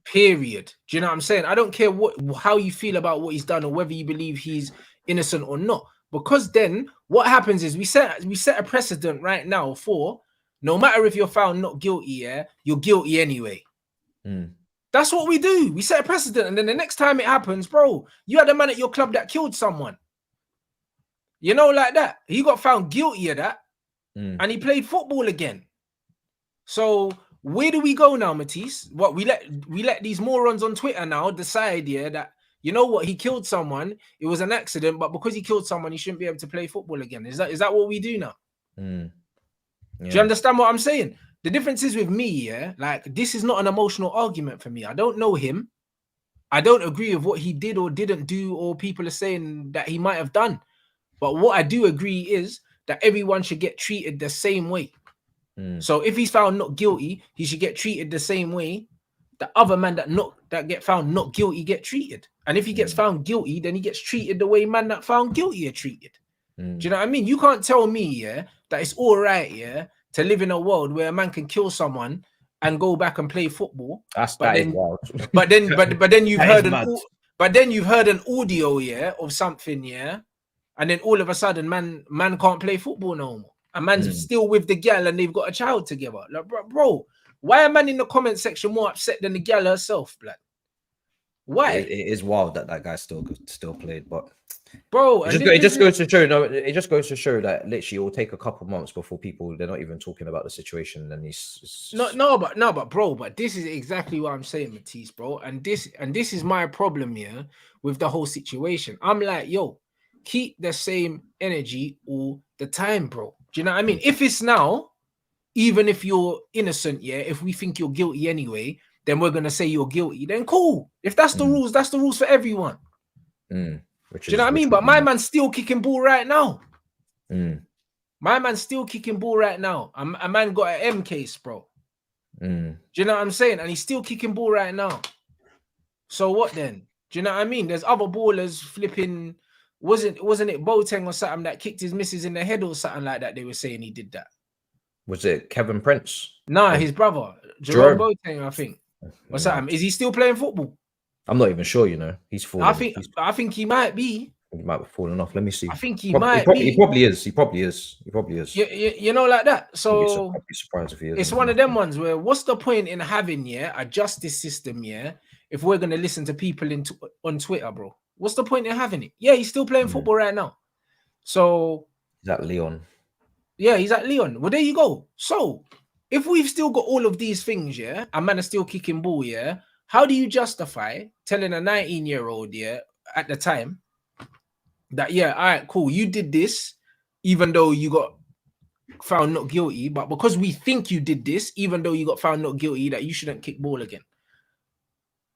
S1: Period. Do you know what I'm saying? I don't care how you feel about what he's done or whether you believe he's innocent or not. Because then what happens is we set a precedent right now for no matter if you're found not guilty, you're guilty anyway. That's what we do. We set a precedent, and then the next time it happens, bro, you had a man at your club that killed someone. You know, like that. He got found guilty of that, and he played football again. So where do we go now, Matisse? What we let these morons on Twitter now decide, yeah, that you know what, he killed someone. It was an accident, but because he killed someone, he shouldn't be able to play football again. Is that what we do now?
S2: Yeah.
S1: Do you understand what I'm saying? The difference is with me, yeah, like this is not an emotional argument for me. I don't know him. I don't agree with what he did or didn't do, or people are saying that he might have done. But what I do agree is that everyone should get treated the same way. So if he's found not guilty, he should get treated the same way the other man that get found not guilty get treated. And if he gets found guilty, then he gets treated the way man that found guilty are treated. Do you know what I mean? You can't tell me, yeah, that it's all right, yeah, to live in a world where a man can kill someone and go back and play football. But then you've heard an audio, yeah, of something, yeah, and then all of a sudden, man can't play football no more. A man's still with the gal and they've got a child together. Like, bro, why are man in the comment section more upset than the gal herself, blood? Why?
S2: It is wild that guy still played, but
S1: bro,
S2: it just goes to show. No, it just goes to show that literally it will take a couple months before they're not even talking about the situation. And he's
S1: but bro, but this is exactly what I'm saying, Matisse, bro. And this is my problem here with the whole situation. I'm like, yo, keep the same energy all the time, bro. Do you know what I mean? If it's now, even if you're innocent, yeah, if we think you're guilty anyway, then we're gonna say you're guilty. Then cool. If that's the rules, that's the rules for everyone. Do you know what I mean? But my man's still kicking ball right now. My man's still kicking ball right now. A man got an M case, bro. Do you know what I'm saying? And he's still kicking ball right now. So what then? Do you know what I mean? There's other ballers flipping. Wasn't it Boateng or something that kicked his missus in the head or something like that? They were saying he did that.
S2: Was it Kevin Prince?
S1: Nah, his brother, Jerome Boateng, I think. Or something. Is he still playing football?
S2: I'm not even sure. You know, he's fallen.
S1: I think he might be.
S2: He might have fallen off. Let me see.
S1: I think he might be.
S2: He probably is. He probably is.
S1: You know, like that. So
S2: I'd be surprised if he is.
S1: It's one of them ones where what's the point in having a justice system, if we're gonna listen to people on Twitter, bro? What's the point in having it? Yeah, he's still playing football right now. So
S2: he's at Lyon.
S1: Yeah, he's at Lyon. Well, there you go. So if we've still got all of these things, a man is still kicking ball, how do you justify telling a 19-year-old, at the time that, all right, cool, you did this, even though you got found not guilty, but because we think you did this, even though you got found not guilty, that you shouldn't kick ball again?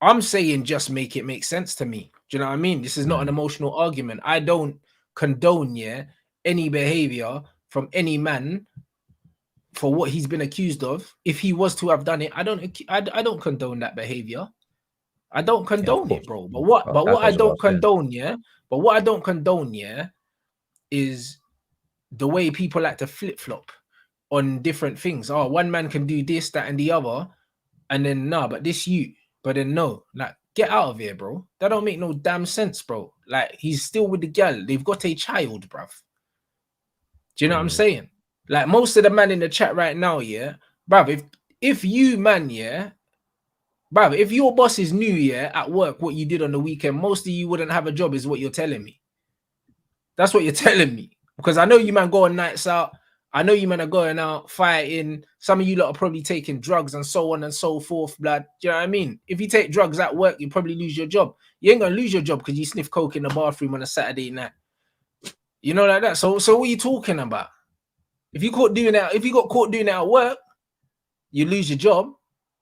S1: I'm saying just make it make sense to me. Do you know what I mean? This is not an emotional argument. I don't condone, any behavior from any man for what he's been accused of. If he was to have done it, I don't condone that behavior. I don't condone it, bro. But what I don't condone, is the way people like to flip-flop on different things. Oh, one man can do this, that, and the other, and then but this you. But then no, like, get out of here, bro. That don't make no damn sense, bro. Like, he's still with the girl. They've got a child, bruv. Do you know what I'm saying? Like, most of the man in the chat right now, bruv, if you, man, bruv, if your boss is new, at work, what you did on the weekend, most of you wouldn't have a job, is what you're telling me. That's what you're telling me. Because I know you, man, go on nights out. I know you, man, are going out fighting. Some of you lot are probably taking drugs and so on and so forth, blood. Do you know what I mean? If you take drugs at work, you probably lose your job. You ain't gonna lose your job because you sniff coke in the bathroom on a Saturday night. You know, like that. So what are you talking about? If you got caught doing that at work, you lose your job.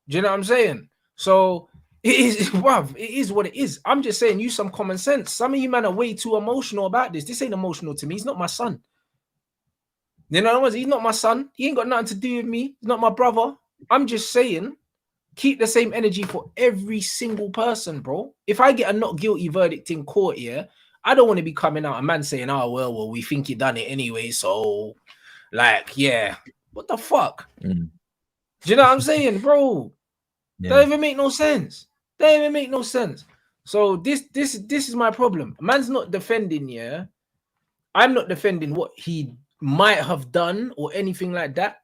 S1: Do you know what I'm saying? So it is, bruv, it is what it is. I'm just saying, use some common sense. Some of you, man, are way too emotional about this. This ain't emotional to me. He's not my son. You know what? He's not my son. He ain't got nothing to do with me. He's not my brother. I'm just saying, keep the same energy for every single person, bro. If I get a not guilty verdict in court, I don't want to be coming out a man saying, oh, well, we think you done it anyway. So, like, what the fuck? Do you know what I'm saying, bro? Don't even make no sense. So this is my problem. Man's not defending, I'm not defending what he might have done or anything like that.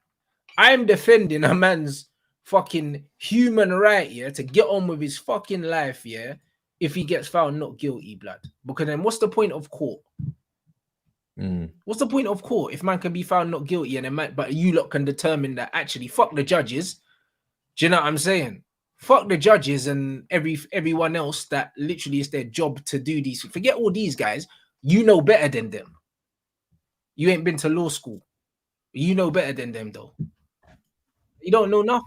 S1: I'm defending a man's fucking human right, yeah, to get on with his fucking life, yeah, if he gets found not guilty, blood. Because then what's the point of court? What's the point of court if man can be found not guilty and then but you lot can determine that actually fuck the judges? Do you know what I'm saying? Fuck the judges and everyone else that literally is their job to do these. Forget all these guys. You know better than them. You ain't been to law school. You know better than them though. You don't know nothing.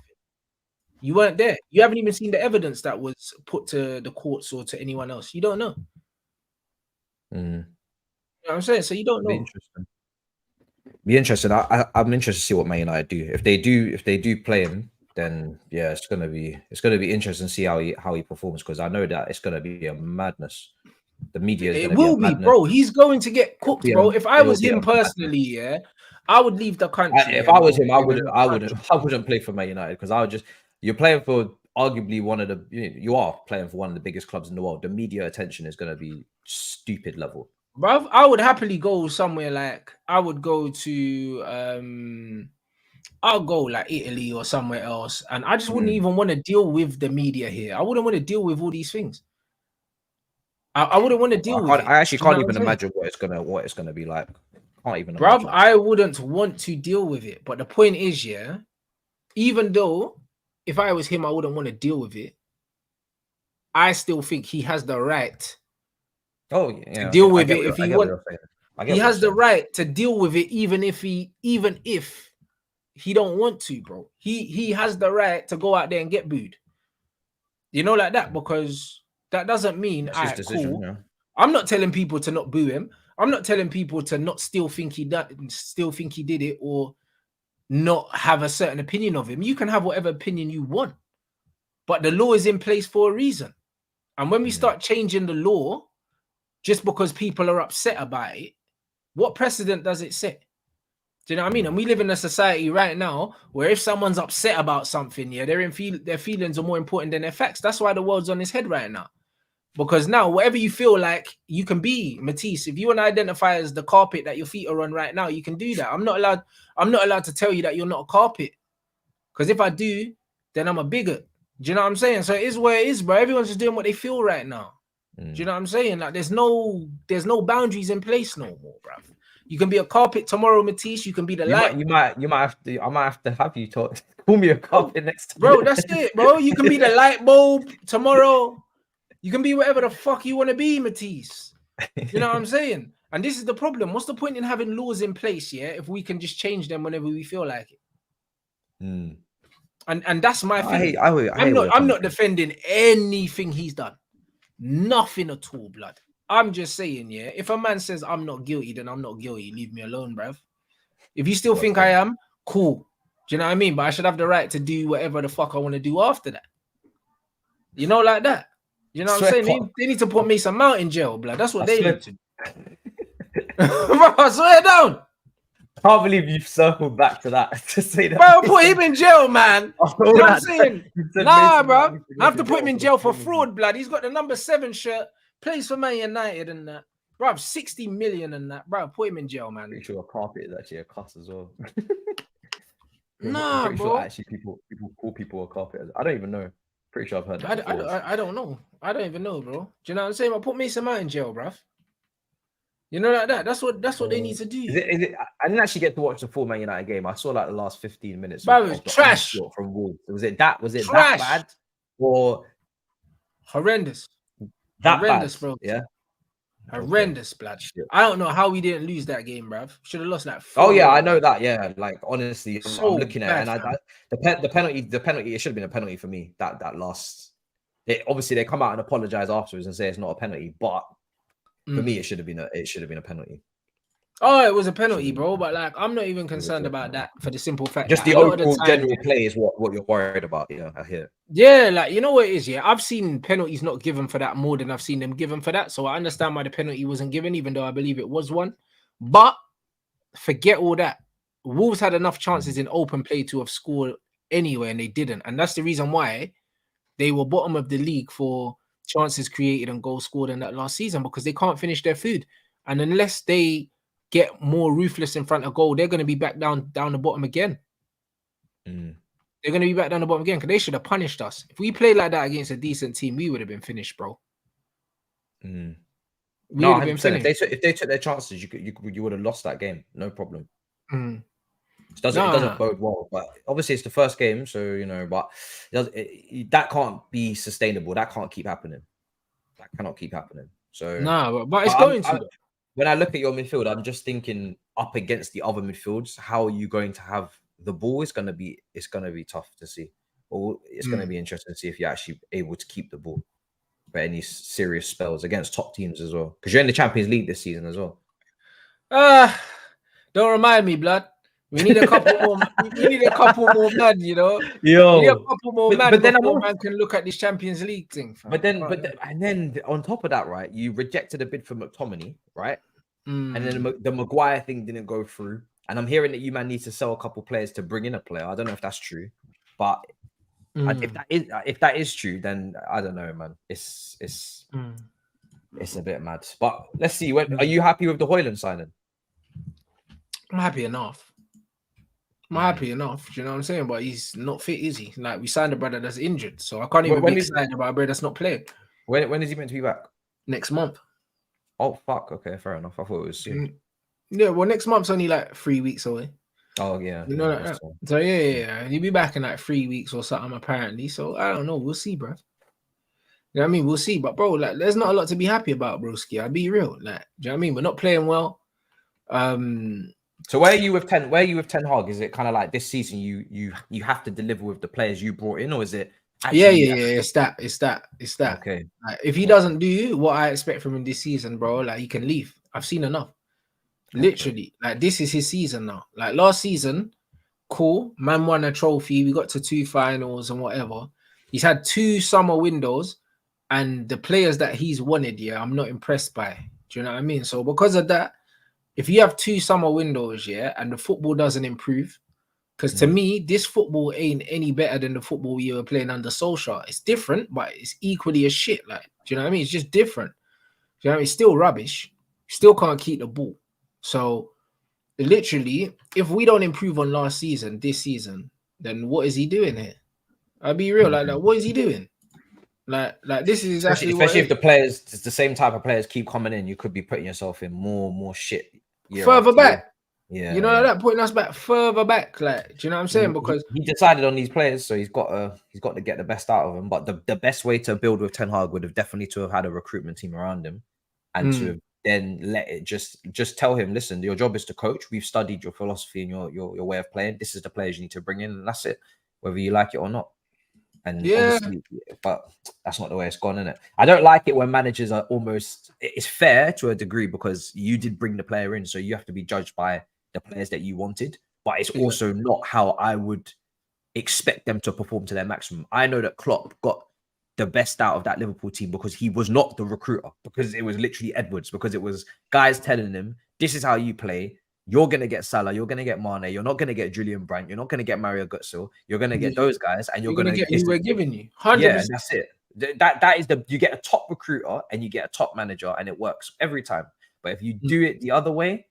S1: You weren't there. You haven't even seen the evidence that was put to the courts or to anyone else. You don't know. You know what I'm saying? So you don't know.
S2: Be interesting. I'm interested to see what Man United do. If they do play him, then yeah, it's gonna be interesting to see how he performs, because I know that it's gonna be a madness. The media is
S1: it will be, bro. He's going to get cooked, bro. If I was him personally, yeah, I would leave the country.
S2: If I was him, I wouldn't play for Man United, because I would just, you're playing for arguably one of the, you are playing for one of the biggest clubs in the world. The media attention is going to be stupid level.
S1: Bruv, I would happily go somewhere like, I would go to I'll go like Italy or somewhere else, and I just wouldn't even want to deal with the media here. I wouldn't want to deal with all these things. I wouldn't want to deal with it.
S2: I actually can't even imagine what it's gonna be like. Can't even
S1: imagine. Bruv, I wouldn't want to deal with it. But the point is, yeah, even though if I was him, I wouldn't want to deal with it, I still think he has the right to deal with it if he wants. He has the right to deal with it, even if he don't want to, bro. He has the right to go out there and get booed. You know, like that, because that doesn't mean cool. Yeah. I'm not telling people to not boo him. I'm not telling people to not still think he did it, or not have a certain opinion of him. You can have whatever opinion you want, but the law is in place for a reason. And when we start changing the law just because people are upset about it, what precedent does it set? Do you know what I mean? And we live in a society right now where if someone's upset about something, yeah, their feelings are more important than their facts. That's why the world's on his head right now. Because now, whatever you feel like, you can be, Matisse. If you want to identify as the carpet that your feet are on right now, you can do that. I'm not allowed to tell you that you're not a carpet. Because if I do, then I'm a bigot. Do you know what I'm saying? So it is where it is, bro. Everyone's just doing what they feel right now. Do you know what I'm saying? Like there's no boundaries in place no more, bro. You can be a carpet tomorrow, Matisse. You can be the light.
S2: You might have to. I might have to have you call me a carpet next time.
S1: Bro, that's it, bro. You can be the light bulb tomorrow. You can be whatever the fuck you want to be, Matisse. You know what I'm saying? And this is the problem. What's the point in having laws in place, yeah, if we can just change them whenever we feel like it? And that's my thing. I'm not defending anything he's done. Nothing at all, blood. I'm just saying, yeah, if a man says I'm not guilty, then I'm not guilty. Leave me alone, bruv. If you still think I am, cool. Do you know what I mean? But I should have the right to do whatever the fuck I want to do after that. You know, like that. You know what I'm saying? They need to put Mason Mount in jail, blood. That's what they need to do. Bro, I swear down.
S2: Can't believe you've circled back to that to say that.
S1: Bro, put him in jail, man. You know what I'm saying? Nah, bro. I have to put him in jail for fraud, blood. He's got the number 7 shirt, plays for Man United and that. Bro, 60 million and that. Bro, put him in jail, man.
S2: Pretty sure a carpet is actually a cuss as well.
S1: Nah, bro.
S2: Sure actually, people call people a carpet. I don't even know. Pretty sure I've heard that.
S1: I don't know. I don't even know, bro. Do you know what I'm saying? I put Mason Mount in jail, bruv. You know, like that. That's what they need to do.
S2: Is it, I didn't actually get to watch the full Man United game. I saw like the last 15 minutes.
S1: Bro, it was trash
S2: from Wolves. Was it that bad or
S1: horrendous?
S2: Horrendous,
S1: bro.
S2: Yeah.
S1: Horrendous, blood. I don't know how we didn't lose that game, bruv. Should have lost that.
S2: Oh yeah, I know that. Yeah, like honestly, I'm looking at it, and the penalty. It should have been a penalty for me. That last. Obviously, they come out and apologize afterwards and say it's not a penalty, but for me, it should have been a penalty.
S1: Oh, it was a penalty, bro. But like, I'm not even concerned about that for the simple fact.
S2: Just the overall general play is what you're worried about. Yeah, I hear.
S1: Yeah, like you know what it is. Yeah, I've seen penalties not given for that more than I've seen them given for that. So I understand why the penalty wasn't given, even though I believe it was one. But forget all that. Wolves had enough chances in open play to have scored anyway, and they didn't. And that's the reason why they were bottom of the league for chances created and goals scored in that last season, because they can't finish their food. And unless they get more ruthless in front of goal, they're going to be back down the bottom again. They're going to be back down the bottom again because they should have punished us. If we played like that against a decent team, we would have been finished, bro.
S2: Mm.
S1: We
S2: No,
S1: would have been
S2: 100%.
S1: finished.
S2: If they took their chances, you would have lost that game, no problem.
S1: Mm.
S2: It doesn't bode well, but obviously it's the first game, so you know. But that can't be sustainable. That can't keep happening. That cannot keep happening. So
S1: nah, but it's going to.
S2: When I look at your midfield, I'm just thinking up against the other midfields, how are you going to have the ball? It's gonna be tough to see, or it's gonna be interesting to see if you're actually able to keep the ball for any serious spells against top teams as well, because you're in the Champions League this season as well.
S1: Don't remind me, blood. We need a couple more. We need a couple more man, you know.
S2: Yo,
S1: we need a couple more man
S2: but then
S1: before man can look at this Champions League thing. Fam.
S2: But then on top of that, right? You rejected a bid for McTominay, right? And then the Maguire thing didn't go through. And I'm hearing that you man need to sell a couple players to bring in a player. I don't know if that's true, but if that is true, then I don't know, man. It's a bit mad. But let's see. Are you happy with the Højlund signing?
S1: I'm happy enough. Do you know what I'm saying? But he's not fit, is he? Like, we signed a brother that's injured, so I can't even be excited about a brother that's not playing.
S2: When is he meant to be back?
S1: Next month.
S2: Oh fuck! Okay, fair enough. I thought it was soon.
S1: Yeah, well, next month's only like 3 weeks away.
S2: Oh yeah,
S1: you know that. So yeah, he'll be back in like 3 weeks or something apparently. So I don't know. We'll see, bro. You know what I mean? We'll see. But bro, like, there's not a lot to be happy about, broski. I'll be real. Like, do you know what I mean? We're not playing well.
S2: So where are you with Ten Hag? Is it kind of like this season you have to deliver with the players you brought in, or is it?
S1: Yeah. It's that.
S2: Okay.
S1: Like, if he doesn't do what I expect from him this season, bro, like, he can leave. I've seen enough. Literally, like, this is his season now. Like, last season, cool, man won a trophy. We got to 2 finals and whatever. He's had 2 summer windows, and the players that he's wanted, I'm not impressed by. Do you know what I mean? So because of that, if you have 2 summer windows, and the football doesn't improve, because to me, this football ain't any better than the football we were playing under Solskjaer. It's different, but it's equally as shit. Like, do you know what I mean? It's just different. Do you know what I mean? It's still rubbish. Still can't keep the ball. So, literally, if we don't improve on last season, this season, then what is he doing here? I'll be real. Like, what is he doing? Like this is exactly
S2: especially if the players, the same type of players keep coming in, you could be putting yourself in more shit.
S1: Further back.
S2: Yeah,
S1: you know that putting us back further back. Like, do you know what I'm saying? Because
S2: he decided on these players, so he's got to get the best out of them. But the best way to build with Ten Hag would have definitely to have had a recruitment team around him, and to have then let it just tell him, listen, your job is to coach. We've studied your philosophy and your way of playing. This is the players you need to bring in, and that's it, whether you like it or not. And obviously, but that's not the way it's gone, isn't it? I don't like it when managers are almost. It's fair to a degree because you did bring the player in, so you have to be judged by the players that you wanted. But it's also not how I would expect them to perform to their maximum. I know that Klopp got the best out of that Liverpool team because he was not the recruiter, because it was literally Edwards, because it was guys telling him, this is how you play. You're going to get Salah, you're going to get Mane, you're not going to get Julian Brandt, you're not going to get Mario Götze, you're going to get those guys, and you're going to get
S1: who we're giving you. 100%.
S2: Yeah, that's it. That is you get a top recruiter and you get a top manager, and it works every time. But if you do it the other way,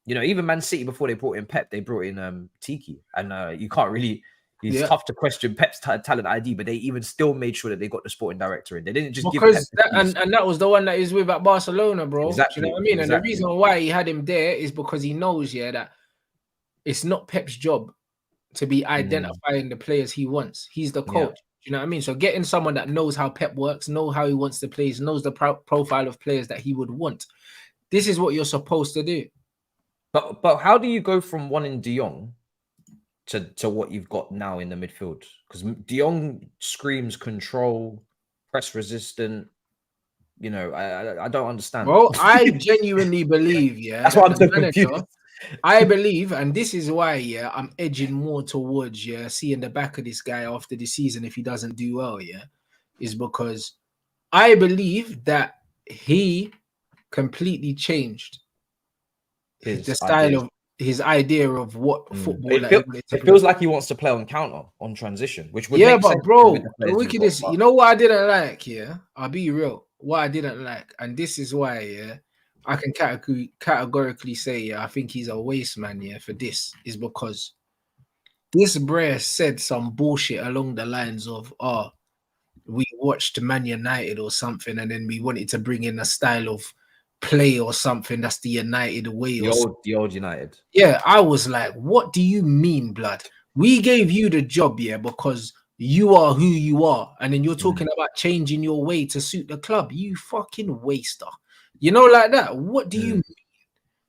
S2: you know, even Man City, before they brought in Pep, they brought in Tiki, and you can't really. It's tough to question Pep's talent ID, but they even still made sure that they got the sporting director in. They didn't just give Pep
S1: and that was the one that he's with at Barcelona, bro.
S2: Exactly.
S1: Do you know what I mean? And the reason why he had him there is because he knows, that it's not Pep's job to be identifying the players he wants. He's the coach. Do you know what I mean? So getting someone that knows how Pep works, knows how he wants to play, knows the profile of players that he would want. This is what you're supposed to do.
S2: But how do you go from wanting De Jong to what you've got now in the midfield? Because De Jong screams control, press resistant. You know, I don't understand.
S1: Well, I genuinely believe,
S2: that's why I'm so confused.
S1: I believe, and this is why, I'm edging more towards, seeing the back of this guy after the season if he doesn't do well, is because I believe that he completely changed the style of his idea of what football.
S2: It feels like he wants to play on counter, on transition, which would
S1: make sense. Bro, the wickedest. You know what I didn't like? I'll be real. What I didn't like, and this is why, I can categorically say, I think he's a waste man, for this, is because this brer said some bullshit along the lines of, we watched Man United or something, and then we wanted to bring in a style of play or something that's the United way or something.
S2: The old United.
S1: Yeah, I was like, what do you mean, blood? We gave you the job, yeah, because you are who you are. And then you're talking about changing your way to suit the club. You fucking waster. You know, like that. What do you mean?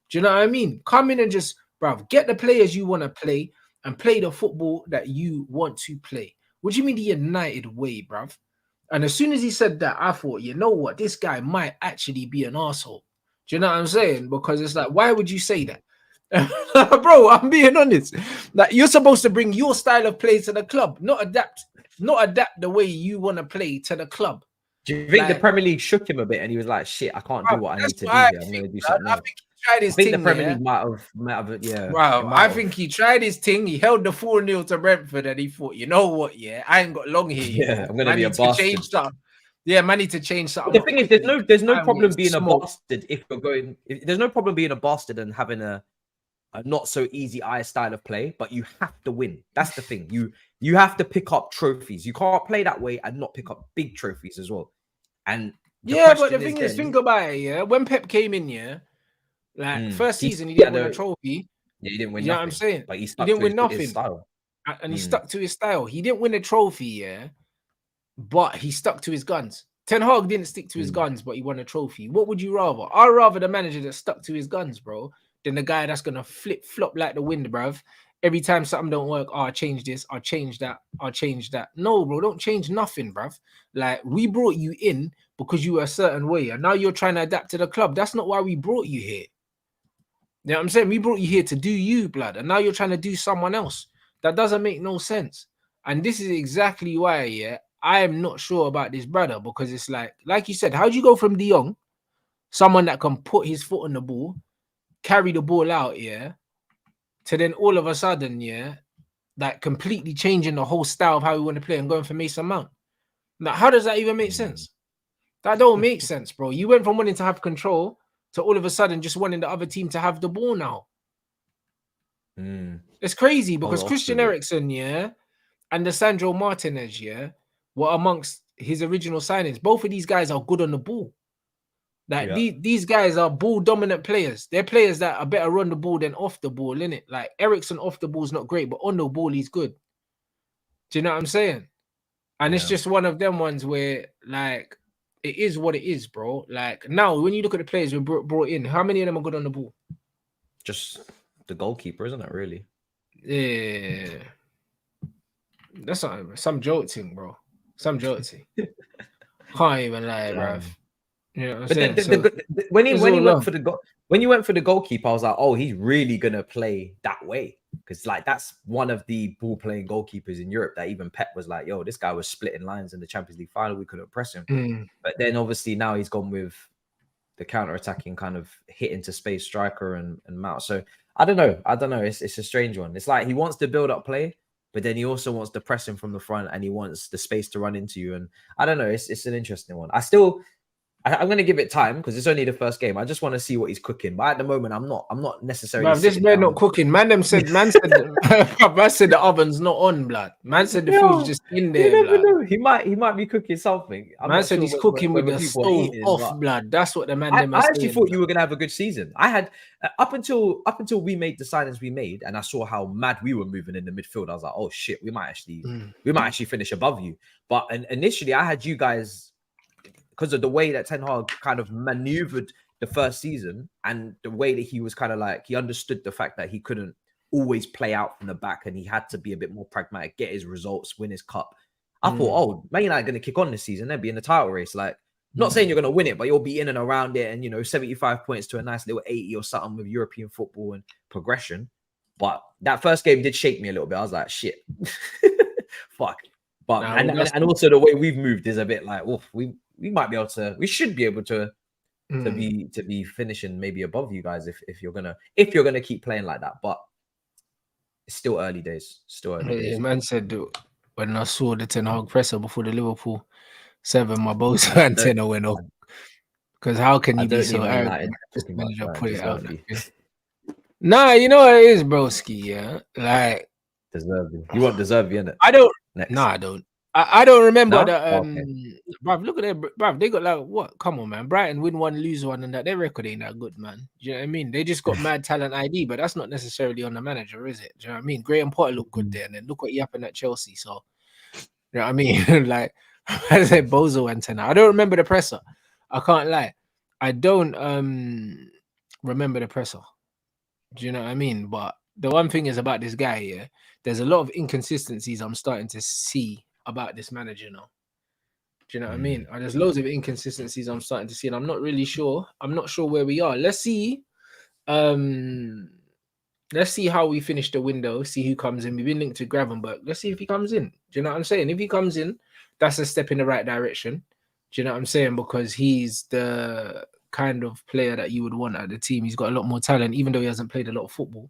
S1: Do you know what I mean? Come in and just, bruv, get the players you want to play and play the football that you want to play. What do you mean the United way, bruv? And as soon as he said that, I thought, you know what? This guy might actually be an asshole. Do you know what I'm saying? Because it's like, why would you say that? Bro, I'm being honest. Like, you're supposed to bring your style of play to the club, not adapt the way you want to play to the club.
S2: Do you think the Premier League shook him a bit and he was like, shit, I can't do what I need to do here. I'm going to do something else. I think the Premier League might have, yeah.
S1: Wow, I think he tried his thing. He held the 4-0 to Brentford and he thought, you know what, yeah, I ain't got long here.
S2: Yeah, I'm going to be a bastard.
S1: Change something. Yeah, man, need to change something.
S2: The thing is, there's no problem being a bastard if you're going. There's no problem being a bastard and having a not so easy eye style of play, but you have to win. That's the thing. You have to pick up trophies. You can't play that way and not pick up big trophies as well. And
S1: yeah, but the thing is, think about it. Yeah, when Pep came in, yeah, like first season he didn't win a trophy.
S2: Yeah, he didn't win.
S1: You know what I'm saying?
S2: But he
S1: didn't win nothing.
S2: His style.
S1: And he stuck to his style. He didn't win a trophy, yeah, but he stuck to his guns. Ten Hag didn't stick to his guns, but he won a trophy. What would you rather? I'd rather the manager that stuck to his guns, bro, than the guy that's gonna flip-flop like the wind, bruv. Every time something don't work, I'll change this, I'll change that, I'll change that. No, bro, don't change nothing, bruv. Like, we brought you in because you were a certain way, and now you're trying to adapt to the club. That's not why we brought you here. You know what I'm saying? We brought you here to do you, blood, and now you're trying to do someone else. That doesn't make no sense. And this is exactly why, yeah, I am not sure about this brother, because it's like you said, how do you go from De Jong, someone that can put his foot on the ball, carry the ball out, yeah, to then all of a sudden, yeah, like completely changing the whole style of how we want to play and going for Mason Mount? Now, how does that even make sense? That don't make sense, bro. You went from wanting to have control to all of a sudden just wanting the other team to have the ball now. It's crazy because Christian Eriksen, yeah, and Lisandro Martinez, yeah, were amongst his original signings. Both of these guys are good on the ball. Like these guys are ball dominant players. They're players that are better on the ball than off the ball, innit? Like Eriksen off the ball is not great, but on the ball he's good. Do you know what I'm saying? And it's just one of them ones where, like, it is what it is, bro. Like, now when you look at the players we brought in, how many of them are good on the ball?
S2: Just the goalkeeper, isn't it? Really?
S1: Yeah. That's some jolting, bro. Some jolting. Can't even lie, bro. You know what I'm saying?
S2: When you went for the goalkeeper, I was like, oh, he's really gonna play that way, because like that's one of the ball playing goalkeepers in Europe that even Pep was like, yo, this guy was splitting lines in the Champions League final, we couldn't press him. But then obviously now he's gone with the counter attacking kind of hit into space striker and Mount. So I don't know. It's a strange one. It's like he wants to build up play, but then he also wants to press him from the front and he wants the space to run into you. And I don't know. It's an interesting one. I'm going to give it time because it's only the first game. I just want to see what he's cooking. But at the moment, I'm not necessarily.
S1: Bruv, this man not cooking. Man said the oven's not on, blood. Man said the food's just in there.
S2: You never know. He might be cooking something.
S1: Man said he's cooking with the stove off, blood. That's what the man.
S2: I actually thought you were going to have a good season. I had up until we made the signings we made, and I saw how mad we were moving in the midfield. I was like, oh shit, we might actually finish above you. But initially, I had you guys, because of the way that Ten Hag kind of maneuvered the first season and the way that he was kind of like, he understood the fact that he couldn't always play out from the back and he had to be a bit more pragmatic, get his results, win his cup. I thought, oh, Man United are going to kick on this season. They'll be in the title race. Like, not saying you're going to win it, but you'll be in and around it. And, 75 points to a nice little 80 or something with European football and progression. But that first game did shake me a little bit. I was like, shit, fuck. But, and also the way we've moved is a bit like, oof, we should be able to be finishing maybe above you guys if you're gonna keep playing like that. But it's still early days.
S1: Man said when I saw the Ten Hag presser before the Liverpool 7, my boss antenna went off. Because how can you be so arrogant? Put it out. Nah, you know what it is, broski. Yeah, like
S2: Deserving. You want Deserving, innit?
S1: I don't.
S2: Next.
S1: No, I don't. I don't remember
S2: No?
S1: that.
S2: Okay.
S1: Bruv, look at them, bruv. They got like what? Come on, man. Brighton win one, lose one, and that their record ain't that good, man. Do you know what I mean? They just got mad talent ID, but that's not necessarily on the manager, is it? Do you know what I mean? Graham Potter looked good there, and then look what happened at Chelsea. So, you know what I mean? Like I said, Bozo antenna. I don't remember the presser. I can't lie. I don't remember the presser. Do you know what I mean? But the one thing is about this guy, yeah, there's a lot of inconsistencies I'm starting to see about this manager now. Do you know what I mean? And there's loads of inconsistencies I'm starting to see, and I'm not really sure. I'm not sure where we are. Let's see. Let's see how we finish the window. See who comes in. We've been linked to Gravenberg. Let's see if he comes in. Do you know what I'm saying? If he comes in, that's a step in the right direction. Do you know what I'm saying? Because he's the kind of player that you would want at the team. He's got a lot more talent, even though he hasn't played a lot of football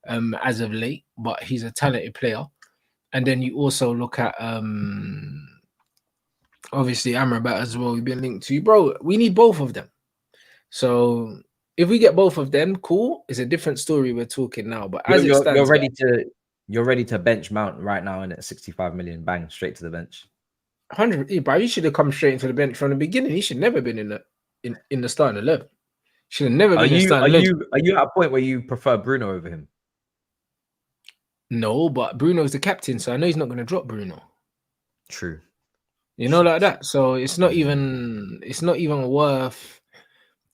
S1: as of late, but he's a talented player. And then you also look at obviously Amrabat as well. We've been linked to, bro. We need both of them. So if we get both of them, cool. It's a different story we're talking now. But as it stands,
S2: you're ready to bench Mount right now, and at 65 million, bang, straight to the bench.
S1: 100, bro. He should have come straight into the bench from the beginning. He should never been in the starting 11. Should have never been in the starting 11.
S2: Are you at a point where you prefer Bruno over him?
S1: No, but Bruno's the captain, so I know he's not going to drop Bruno.
S2: True.
S1: You know, like that. So it's not even worth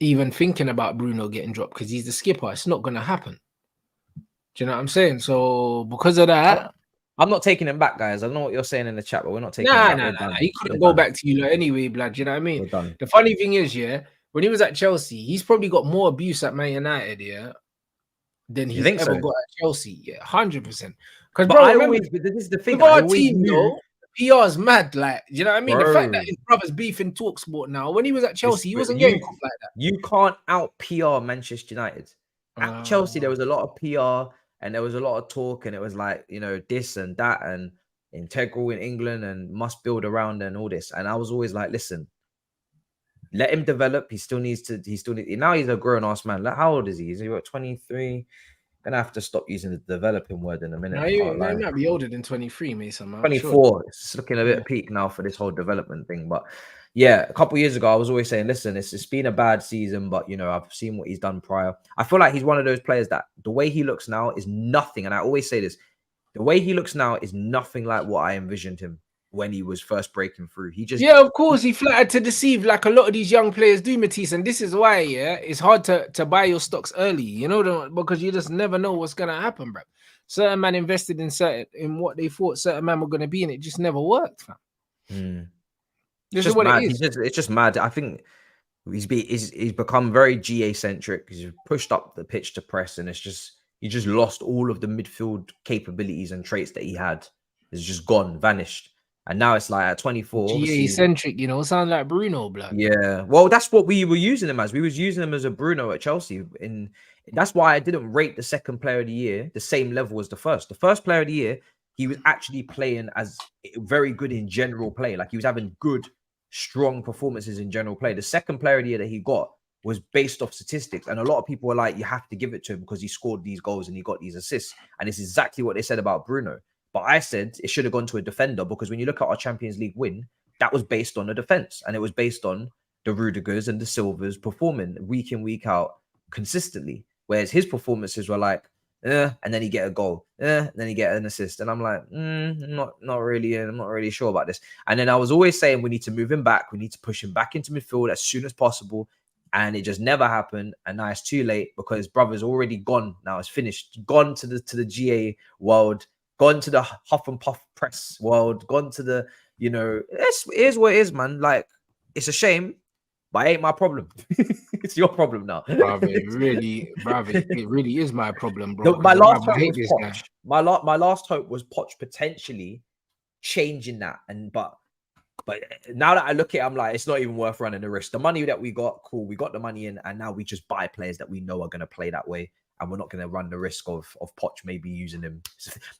S1: even thinking about Bruno getting dropped because he's the skipper. It's not going to happen. Do you know what I'm saying? So because of that,
S2: I'm not taking him back, guys. I know what you're saying in the chat, but we're not taking
S1: him back. Nah. He couldn't go back to you anyway, blood. Do you know what I mean? The funny thing is, yeah, when he was at Chelsea, he's probably got more abuse at Man United, yeah, than he's ever got at Chelsea. Yeah, 100%. Because bro,
S2: this is the thing.
S1: With our team, though, PR's mad. Like, you know what I mean?
S2: Bro.
S1: The fact that his brother's beefing TalkSport now. When he was at Chelsea, he wasn't getting cooked like that.
S2: You can't out PR Manchester United. At Chelsea, there was a lot of PR and there was a lot of talk, and it was like, you know, this and that and integral in England and must build around and all this. And I was always like, listen, let him develop. He still needs. Now he's a grown ass man. Like, how old is he? Is he about 23? Gonna have to stop using the developing word in a minute.
S1: No, he might be older than 23, Mason.
S2: 24. Sure. It's looking a bit peak now for this whole development thing. But yeah, a couple of years ago, I was always saying, listen, it's been a bad season, but you know, I've seen what he's done prior. I feel like he's one of those players that the way he looks now is nothing. And I always say this, the way he looks now is nothing like what I envisioned him when he was first breaking through.
S1: Yeah, of course, he flattered to deceive like a lot of these young players do, Matisse. And this is why, yeah, it's hard to buy your stocks early, you know, because you just never know what's gonna happen, bro. Certain man invested in what they thought certain man were gonna be, and it just never worked, fam. This is what it is.
S2: It's just mad. I think he's become very GA centric. He's pushed up the pitch to press, and he just lost all of the midfield capabilities and traits that he had. It's just gone, vanished. And now it's like at 24.
S1: GA-centric, you know, sound like Bruno, blood.
S2: Yeah. Well, that's what we were using him as. We was using him as a Bruno at Chelsea. And that's why I didn't rate the second player of the year the same level as the first. The first player of the year, he was actually playing as very good in general play. Like he was having good, strong performances in general play. The second player of the year that he got was based off statistics. And a lot of people were like, you have to give it to him because he scored these goals and he got these assists. And it's exactly what they said about Bruno. But I said it should have gone to a defender because when you look at our Champions League win, that was based on a defense. And it was based on the Rudigers and the Silvers performing week in, week out consistently. Whereas his performances were like, and then he get a goal, and then he get an assist. And I'm like, not really. I'm not really sure about this. And then I was always saying we need to move him back. We need to push him back into midfield as soon as possible. And it just never happened. And now it's too late because his brother's already gone. Now it's finished. Gone to the GA world. Gone to the huff and puff press world, gone to the, you know, it is what it is, man. Like, it's a shame, but it ain't my problem. It's your problem now.
S1: Bruv, it really is my problem, bro.
S2: No, my last hope was Poch. My last hope was Poch potentially changing that. But now that I look at it, I'm like, it's not even worth running the risk. The money that we got, cool. We got the money in, and now we just buy players that we know are going to play that way. And we're not going to run the risk of Poch maybe using him.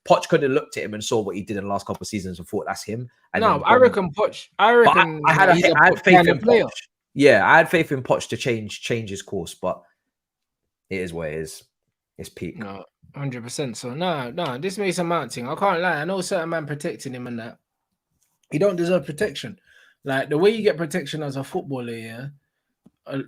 S2: Poch could have looked at him and saw what he did in the last couple of seasons and thought that's him. And
S1: no, I reckon Poch. I
S2: had faith in Poch. Yeah, I had faith in Poch to change his course, but it is what it is. It's peak.
S1: No, 100%. So no, this Mason Mount thing, I can't lie. I know certain man protecting him and that. He don't deserve protection. Like the way you get protection as a footballer, yeah,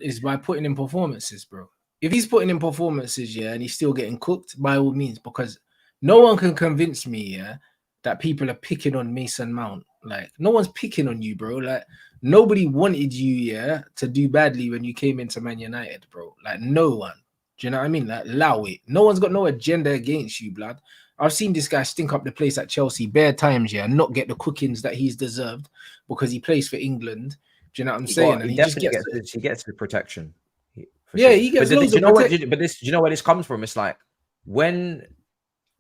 S1: is by putting in performances, bro. If he's putting in performances, yeah, and he's still getting cooked, by all means, because no one can convince me, yeah, that people are picking on Mason Mount. Like, no one's picking on you, bro. Like, nobody wanted you, yeah, to do badly when you came into Man United, bro. Like, no one. Do you know what I mean? Like, allow it. No one's got no agenda against you, blood. I've seen this guy stink up the place at Chelsea bare times, yeah, and not get the cookings that he's deserved because he plays for England. Do you know what I'm saying? And
S2: He
S1: just
S2: definitely
S1: gets
S2: gets the protection. For
S1: yeah,
S2: sure.
S1: he gets
S2: But
S1: loads
S2: do you
S1: of
S2: know what?
S1: protection.
S2: But this, do you know where this comes from? It's like when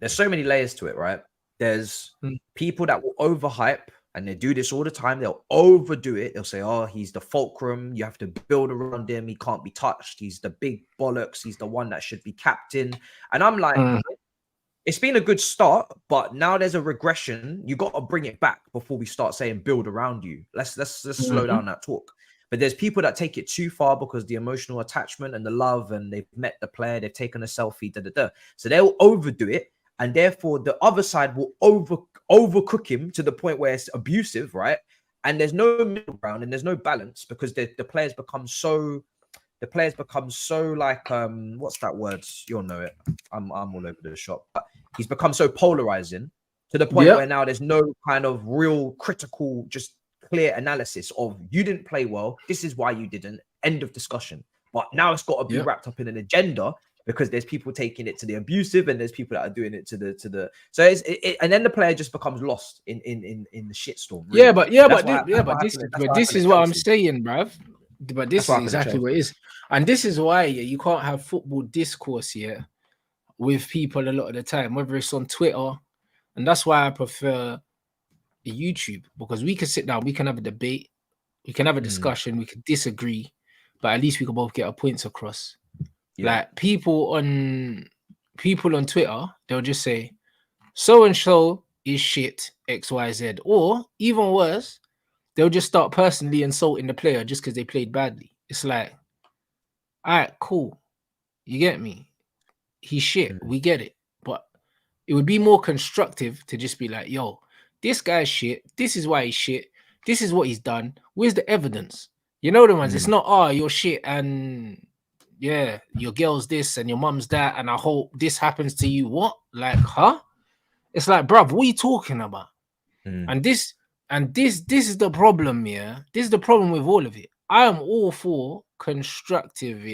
S2: there's so many layers to it, right? There's people that will overhype, and they do this all the time. They'll overdo it. They'll say, "Oh, he's the fulcrum. You have to build around him. He can't be touched. He's the big bollocks. He's the one that should be captain." And I'm like, it's been a good start, but now there's a regression. You got to bring it back before we start saying build around you. Let's slow down that talk. But there's people that take it too far because the emotional attachment and the love, and they've met the player, they've taken a selfie, so they'll overdo it, and therefore the other side will overcook him to the point where it's abusive, right? And there's no middle ground and there's no balance because the players become so like what's that word? You'll know it. I'm all over the shop. But he's become so polarizing to the point where now there's no kind of real critical, just clear analysis of you didn't play well. This is why you didn't. End of discussion. But now it's got to be wrapped up in an agenda because there's people taking it to the abusive and there's people that are doing it to the. So and then the player just becomes lost in the shitstorm. Really.
S1: But this is what I'm saying, bruv. But this is exactly what it is, and this is why you can't have football discourse here with people a lot of the time, whether it's on Twitter, and that's why I prefer YouTube, because we can sit down, we can have a debate, we can have a discussion, we can disagree, but at least we can both get our points across. Like people on Twitter, they'll just say so and so is shit XYZ, or even worse, they'll just start personally insulting the player just because they played badly. It's like, all right, cool, you get me, he's shit, we get it, but it would be more constructive to just be like, yo, this guy's shit. This is why he's shit. This is what he's done. Where's the evidence? You know the ones. It's not, oh, you're shit and yeah, your girl's this and your mum's that, and I hope this happens to you. What? Like, huh? It's like, bruv, what are you talking about? And this is the problem, yeah. This is the problem with all of it. I am all for constructive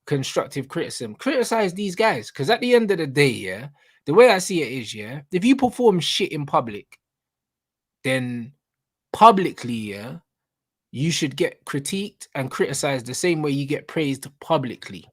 S1: criticism. Criticize these guys, because at the end of the day, yeah, the way I see it is, yeah, if you perform shit in public, then publicly, yeah, you should get critiqued and criticized the same way you get praised publicly.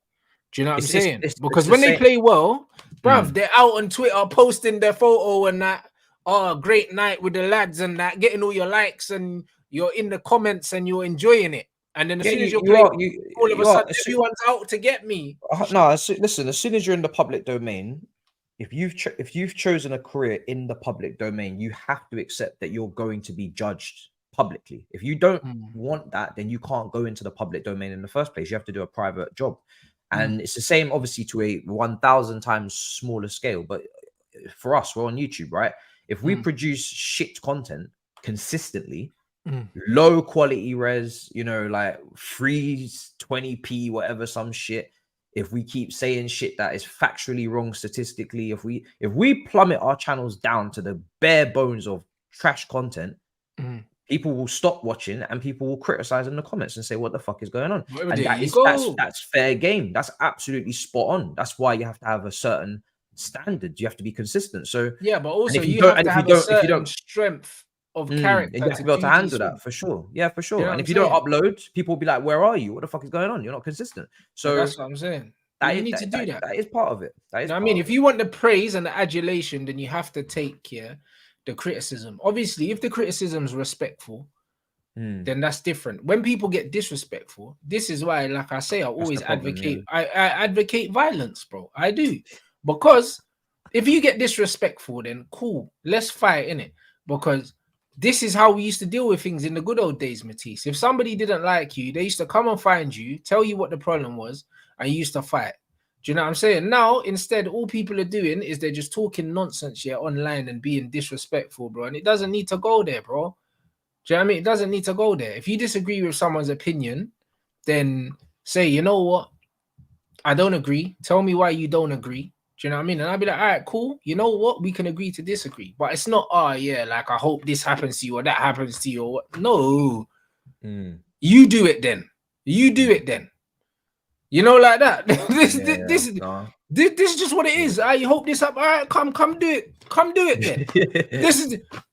S1: Do you know what I'm saying? Because when they play well, bruv, they're out on Twitter posting their photo and that, oh, great night with the lads and that, getting all your likes, and you're in the comments and you're enjoying it. And then as soon as you're playing, all of a sudden, everyone's out to get me.
S2: No, listen, as soon as you're in the public domain, if you've chosen a career in the public domain, you have to accept that you're going to be judged publicly. If you don't want that, then you can't go into the public domain in the first place. You have to do a private job. And it's the same, obviously, to a 1,000 times smaller scale. But for us, we're on YouTube, right? If we produce shit content consistently, low quality res, you know, like freeze 20p, whatever, some shit. If we keep saying shit that is factually wrong statistically, if we plummet our channels down to the bare bones of trash content, people will stop watching and people will criticize in the comments and say, what the fuck is going on? And that's fair game. That's absolutely spot on. That's why you have to have a certain standard. You have to be consistent. So
S1: yeah, but also you have to have a certain strength of character.
S2: And you have to be able to handle that, for sure. Yeah, for sure. And if you don't upload, people will be like, where are you? What the fuck is going on? You're not consistent. So
S1: that's what I'm saying. You need to do that.
S2: That is part of it.
S1: I mean, if you want the praise and the adulation, then you have to take the criticism. Obviously, if the criticism is respectful, then that's different. When people get disrespectful, this is why, like I say, I always advocate. I advocate violence, bro. I do, because if you get disrespectful, then cool, let's fight in it. Because this is how we used to deal with things in the good old days, Matisse. If somebody didn't like you, they used to come and find you, tell you what the problem was, and you used to fight. Do you know what I'm saying? Now, instead, all people are doing is they're just talking nonsense here online and being disrespectful, bro. And it doesn't need to go there, bro. Do you know what I mean? It doesn't need to go there. If you disagree with someone's opinion, then say, you know what? I don't agree. Tell me why you don't agree. Do you know what I mean? And I'll be like, all right, cool. You know what? We can agree to disagree. But it's not, oh, yeah, like, I hope this happens to you or that happens to you or what. No. You do it then. You do it then. You know, like that. This is just what it is. I hope this up. All right, come do it. Come do it then.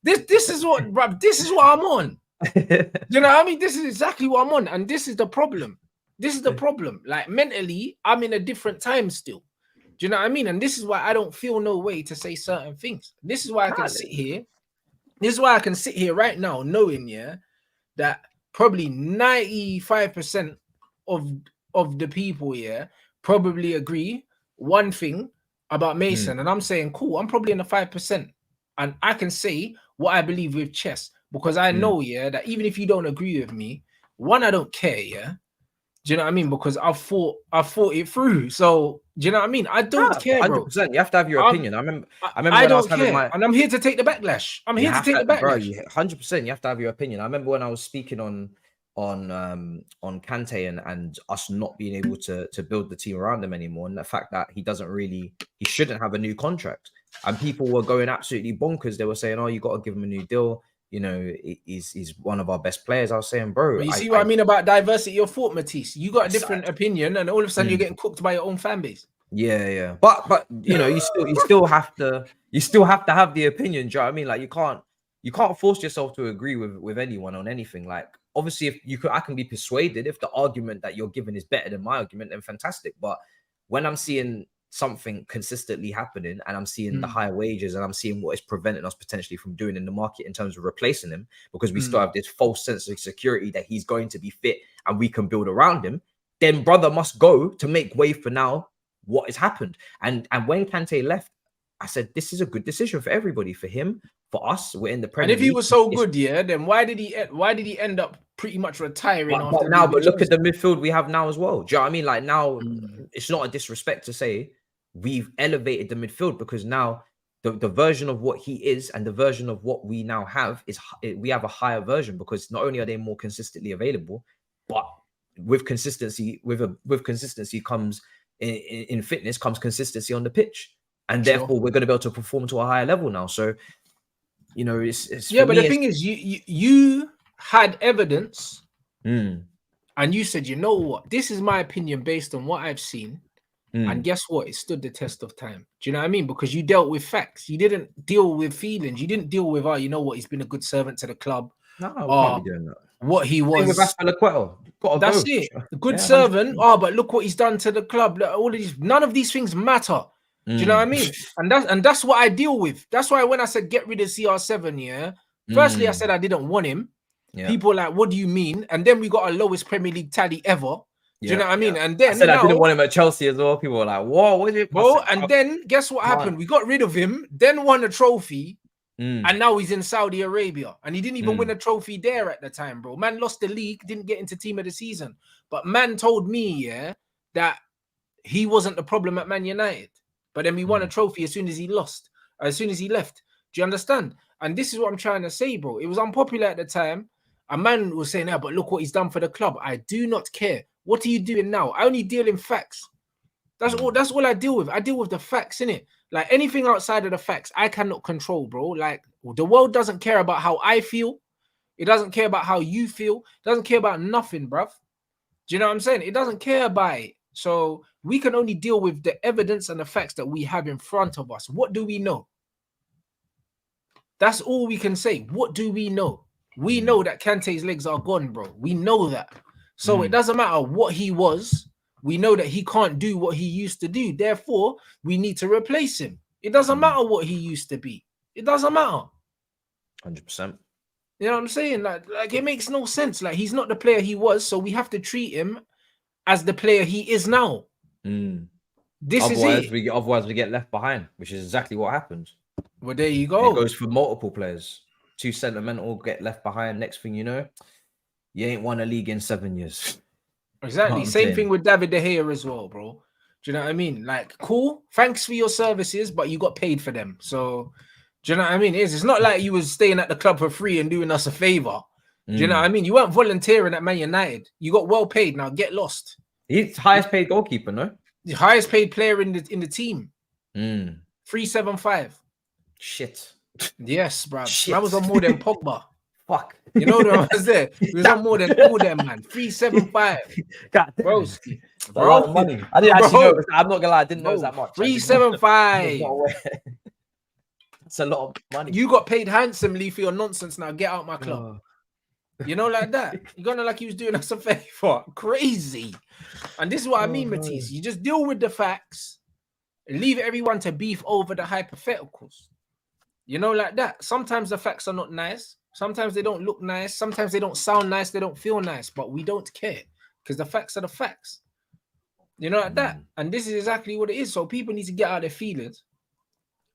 S1: This is what, bruv, this is what I'm on. You know what I mean? This is exactly what I'm on. And this is the problem. This is the problem. Like, mentally, I'm in a different time still. Do you know what I mean? And this is why I don't feel no way to say certain things. This is why I can sit here. This is why I can sit here right now knowing, yeah, that probably 95% of the people here probably agree one thing about Mason. And I'm saying, cool, I'm probably in the 5%. And I can say what I believe with chess because I know, yeah, that even if you don't agree with me, one, I don't care, yeah. Do you know what I mean? Because I thought it through. So do you know what I mean? I don't care, bro.
S2: 100%. You have to have your opinion. I remember
S1: I don't care, and I'm here to take the backlash. I'm here to take the backlash.
S2: Bro, 100%. You have to have your opinion. I remember when I was speaking on Kante and us not being able to build the team around him anymore, and the fact that he shouldn't have a new contract, and people were going absolutely bonkers. They were saying, "Oh, you got to give him a new deal." You know, he's one of our best players. I was saying, bro,
S1: but you see what I mean about diversity of thought, Matisse. You got a different opinion, and all of a sudden you're getting cooked by your own fan base.
S2: Yeah. But you know, you still have to have the opinion. Do you know what I mean? Like, you can't force yourself to agree with anyone on anything. Like, obviously, I can be persuaded if the argument that you're giving is better than my argument, then fantastic. But when I'm seeing something consistently happening and I'm seeing the high wages and I'm seeing what is preventing us potentially from doing in the market in terms of replacing him, because we still have this false sense of security that he's going to be fit and we can build around him, then brother must go to make way for now what has happened. And when Kante left, I said, this is a good decision for everybody, for him, for us. We're in the Premier League.
S1: And if he was so good, yeah, then why did he end up pretty much retiring after?
S2: But look at the midfield we have now as well. Do you know what I mean? Like, now it's not a disrespect to say we've elevated the midfield, because now the version of what he is and the version of what we now have is we have a higher version, because not only are they more consistently available, but with consistency comes in fitness comes consistency on the pitch, and therefore we're going to be able to perform to a higher level now. So, you know, it's
S1: but the thing is, you had evidence, and you said, you know what, this is my opinion based on what I've seen. And guess what? It stood the test of time. Do you know what I mean? Because you dealt with facts. You didn't deal with feelings. You didn't deal with, you know what, he's been a good servant to the club.
S2: No, we can't be doing that.
S1: What he was. That's it. Good servant. 100%. But look what he's done to the club. All of these, none of these things matter. Do you know what I mean? And that's what I deal with. That's why when I said get rid of CR7, yeah. Firstly, I said I didn't want him. Yeah. People were like, what do you mean? And then we got our lowest Premier League tally ever. Do you know what I mean? And then
S2: I said I didn't want him at Chelsea as well. People were like, whoa, what is it?
S1: Bro, and then guess what happened? We got rid of him, then won a trophy, and now he's in Saudi Arabia. And he didn't even win a trophy there at the time, bro. Man lost the league, didn't get into team of the season. But man told me, yeah, that he wasn't the problem at Man United. But then we won a trophy as soon as he left. Do you understand? And this is what I'm trying to say, bro. It was unpopular at the time. A man was saying, but look what he's done for the club. I do not care. What are you doing now? I only deal in facts. That's all I deal with. I deal with the facts, innit? Like, anything outside of the facts, I cannot control, bro. Like, the world doesn't care about how I feel. It doesn't care about how you feel. It doesn't care about nothing, bruv. Do you know what I'm saying? It doesn't care about it. So we can only deal with the evidence and the facts that we have in front of us. What do we know? That's all we can say. What do we know? We know that Kante's legs are gone, bro. We know that. So it doesn't matter what he was. We know that he can't do what he used to do. Therefore, we need to replace him. It doesn't matter what he used to be. It doesn't matter.
S2: 100%.
S1: You know what I'm saying? Like it makes no sense. Like, he's not the player he was, so we have to treat him as the player he is now. This is it.
S2: Otherwise, we get left behind, which is exactly what happens.
S1: Well, there you go.
S2: It goes for multiple players. Too sentimental, get left behind. Next thing you know, you ain't won a league in 7 years.
S1: Exactly. Same thing with David De Gea as well, bro. Do you know what I mean? Like, cool, thanks for your services, but you got paid for them. So, do you know what I mean? It's not like you was staying at the club for free and doing us a favor. Do you know what I mean? You weren't volunteering at Man United. You got well paid. Now get lost.
S2: He's highest paid goalkeeper, no?
S1: The highest paid player in the team. 375.
S2: Shit.
S1: Yes, bro.
S2: Shit.
S1: I was on more than Pogba.
S2: Fuck.
S1: You know what I was there? He was on more than all them, man. 375.
S2: God damn.
S1: Bro,
S2: That's a lot of money. I didn't actually know. I'm not gonna lie, I didn't know that much.
S1: 375.
S2: That's a lot of money.
S1: You got paid handsomely for your nonsense. Now get out my club. You know, like that. You're gonna like he was doing us a favor. Crazy. And this is what I mean, Matisse. You just deal with the facts. Leave everyone to beef over the hypotheticals. You know, like that. Sometimes the facts are not nice. Sometimes they don't look nice. Sometimes they don't sound nice. They don't feel nice. But we don't care because the facts are the facts. You know, like that. And this is exactly what it is. So people need to get out their feelings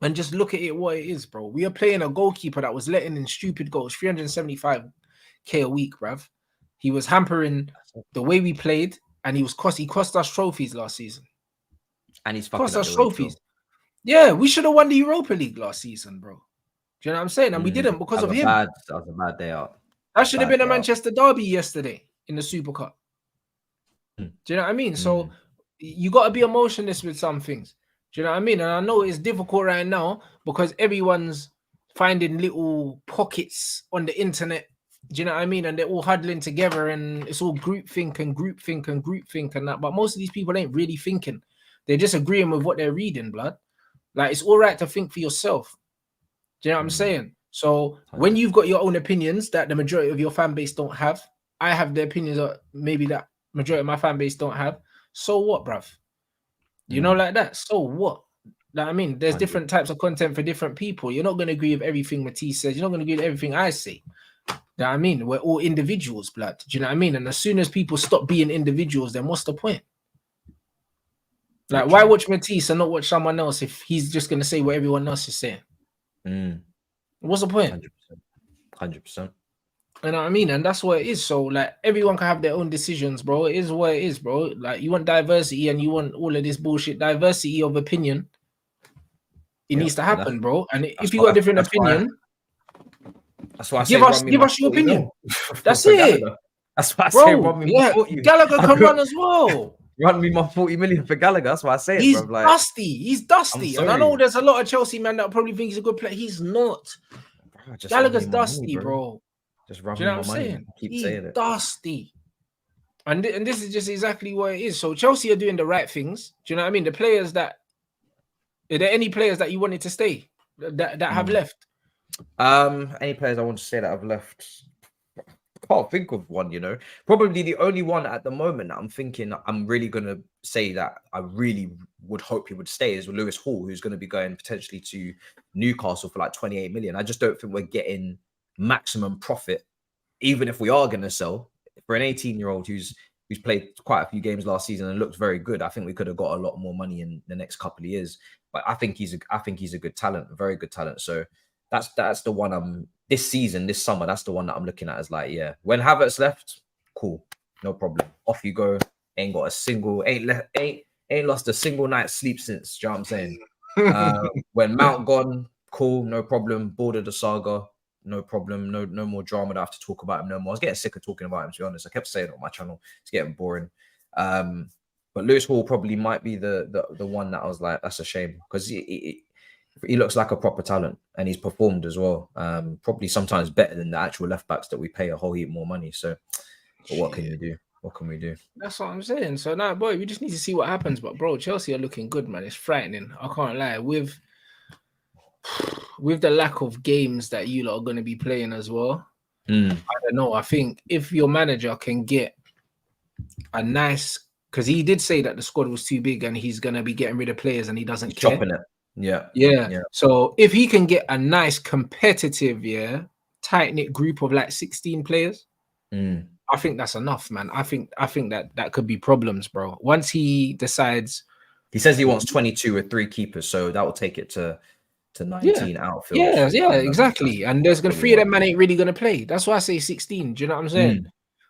S1: and just look at it what it is, bro. We are playing a goalkeeper that was letting in stupid goals, 375k a week, bruv. He was hampering the way we played, and he cost us trophies last season.
S2: And he's
S1: cost us trophies. Yeah, we should have won the Europa League last season, bro. Do you know what I'm saying? And we didn't because of him.
S2: That was a bad day out.
S1: That should have been a Manchester derby yesterday in the Super Cup. Do you know what I mean? So you got to be emotionless with some things. Do you know what I mean? And I know it's difficult right now because everyone's finding little pockets on the internet. Do you know what I mean? And they're all huddling together and it's all groupthink and that. But most of these people ain't really thinking. They're just agreeing with what they're reading, blood. Like, it's all right to think for yourself. Do you know what I'm saying? So when you've got your own opinions that the majority of your fan base don't have, I have the opinions that maybe that majority of my fan base don't have. So what, bruv? You know, like that. So what? Like, I mean, there's different types of content for different people. You're not going to agree with everything Matisse says. You're not going to agree with everything I say. You know what I mean? We're all individuals, blood. Do you know what I mean? And as soon as people stop being individuals, then what's the point? Like, why watch Matisse and not watch someone else if he's just going to say what everyone else is saying? What's the point?
S2: 100%.
S1: You know what I mean? And that's what it is. So, like, everyone can have their own decisions, bro. It is what it is, bro. Like, you want diversity and you want all of this bullshit. Diversity of opinion. It needs to happen, bro. And if you got a different opinion,
S2: that's why I
S1: give us your opinion. That's it.
S2: That's why I say run me my 40.
S1: Gallagher can run as well.
S2: Run me my 40 million for Gallagher. That's why I say it.
S1: He's
S2: bro. Like,
S1: dusty. He's dusty. And I know there's a lot of Chelsea man that probably think he's a good player. He's not. Bro, Gallagher's dusty,
S2: money,
S1: bro.
S2: Just run me my money. Keep saying it.
S1: Dusty. And this is just exactly what it is. So Chelsea are doing the right things. Do you know what I mean? The players that are there any players that you wanted to stay that have left?
S2: Any players I want to say that have left? Can't think of one, you know. Probably the only one at the moment that I'm thinking I'm really gonna say that I really would hope he would stay is Lewis Hall, who's going to be going potentially to Newcastle for like 28 million. I just don't think we're getting maximum profit, even if we are going to sell for an 18-year-old who's played quite a few games last season and looked very good. I think we could have got a lot more money in the next couple of years. But I think he's a good talent, a very good talent. So that's the one this season, this summer, that's the one that I'm looking at as like, yeah, when Havertz left, cool, no problem. Off you go. Ain't lost a single night's sleep since. Do you know what I'm saying? When Mount gone, cool, no problem. Border the saga, no problem. No more drama that I have to talk about him no more. I was getting sick of talking about him, to be honest. I kept saying it on my channel. It's getting boring. But Lewis Hall probably might be the one that I was like, that's a shame, because he looks like a proper talent and he's performed as well. Probably sometimes better than the actual left backs that we pay a whole heap more money. So what can you do? What can we do? That's
S1: what I'm saying. So now, boy, we just need to see what happens. But bro, Chelsea are looking good, man. It's frightening. I can't lie. With the lack of games that you lot are going to be playing as well, I don't know. I think if your manager can get a nice, because he did say that the squad was too big and he's going to be getting rid of players and he doesn't care.
S2: Chopping it.
S1: Yeah. So if he can get a nice competitive, tight-knit group of like 16 players, I think that's enough, man. I think that could be problems, bro. Once he decides,
S2: he says he wants 22 with 3 keepers, so that will take it to 19 outfield.
S1: Yeah, exactly. And there's gonna 3 of them man ain't really gonna play. That's why I say 16. Do you know what I'm saying?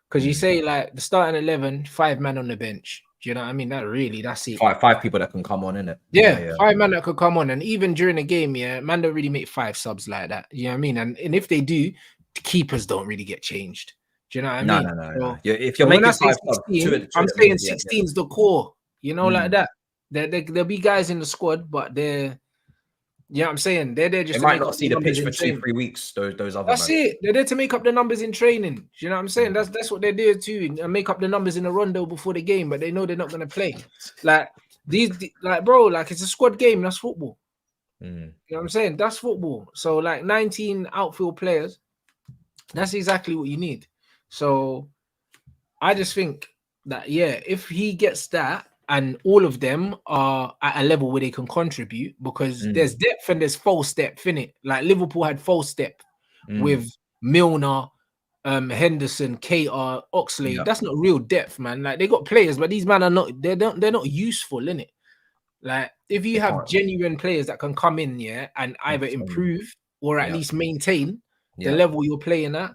S1: Because you say like the starting 11, 5 men on the bench. Do you know what I mean? That's it.
S2: Five people that can come on, innit?
S1: Yeah, 5 man that could come on, and even during the game, man don't really make 5 subs like that. You know what I mean? And if they do, the keepers don't really get changed. Do you know what I mean?
S2: No. If you're
S1: when
S2: making
S1: I say
S2: 5 subs,
S1: 16, I'm saying 16 is the core. You know, like that. There'll be guys in the squad, but they're, you know what I'm saying? They're there just
S2: they
S1: to
S2: might
S1: make
S2: not
S1: up
S2: see
S1: the
S2: the pitch for
S1: numbers in
S2: 2-3 weeks. Those other
S1: That's it. They're there to make up the numbers in training. Do you know what I'm saying? That's what they're there to, and make up the numbers in the rondo before the game, but they know they're not going to play. Like bro, like it's a squad game. That's football. You know what I'm saying? That's football. So like 19 outfield players, that's exactly what you need. So I just think that, if he gets that and all of them are at a level where they can contribute, because there's depth and there's false depth in it. Like Liverpool had false depth with Milner, Henderson, KR, Oxley.
S2: Yeah.
S1: That's not real depth, man. Like they got players, but these men are not. They're not useful, in it. Like if you have genuine players that can come in, and either improve or at least maintain the level you're playing at,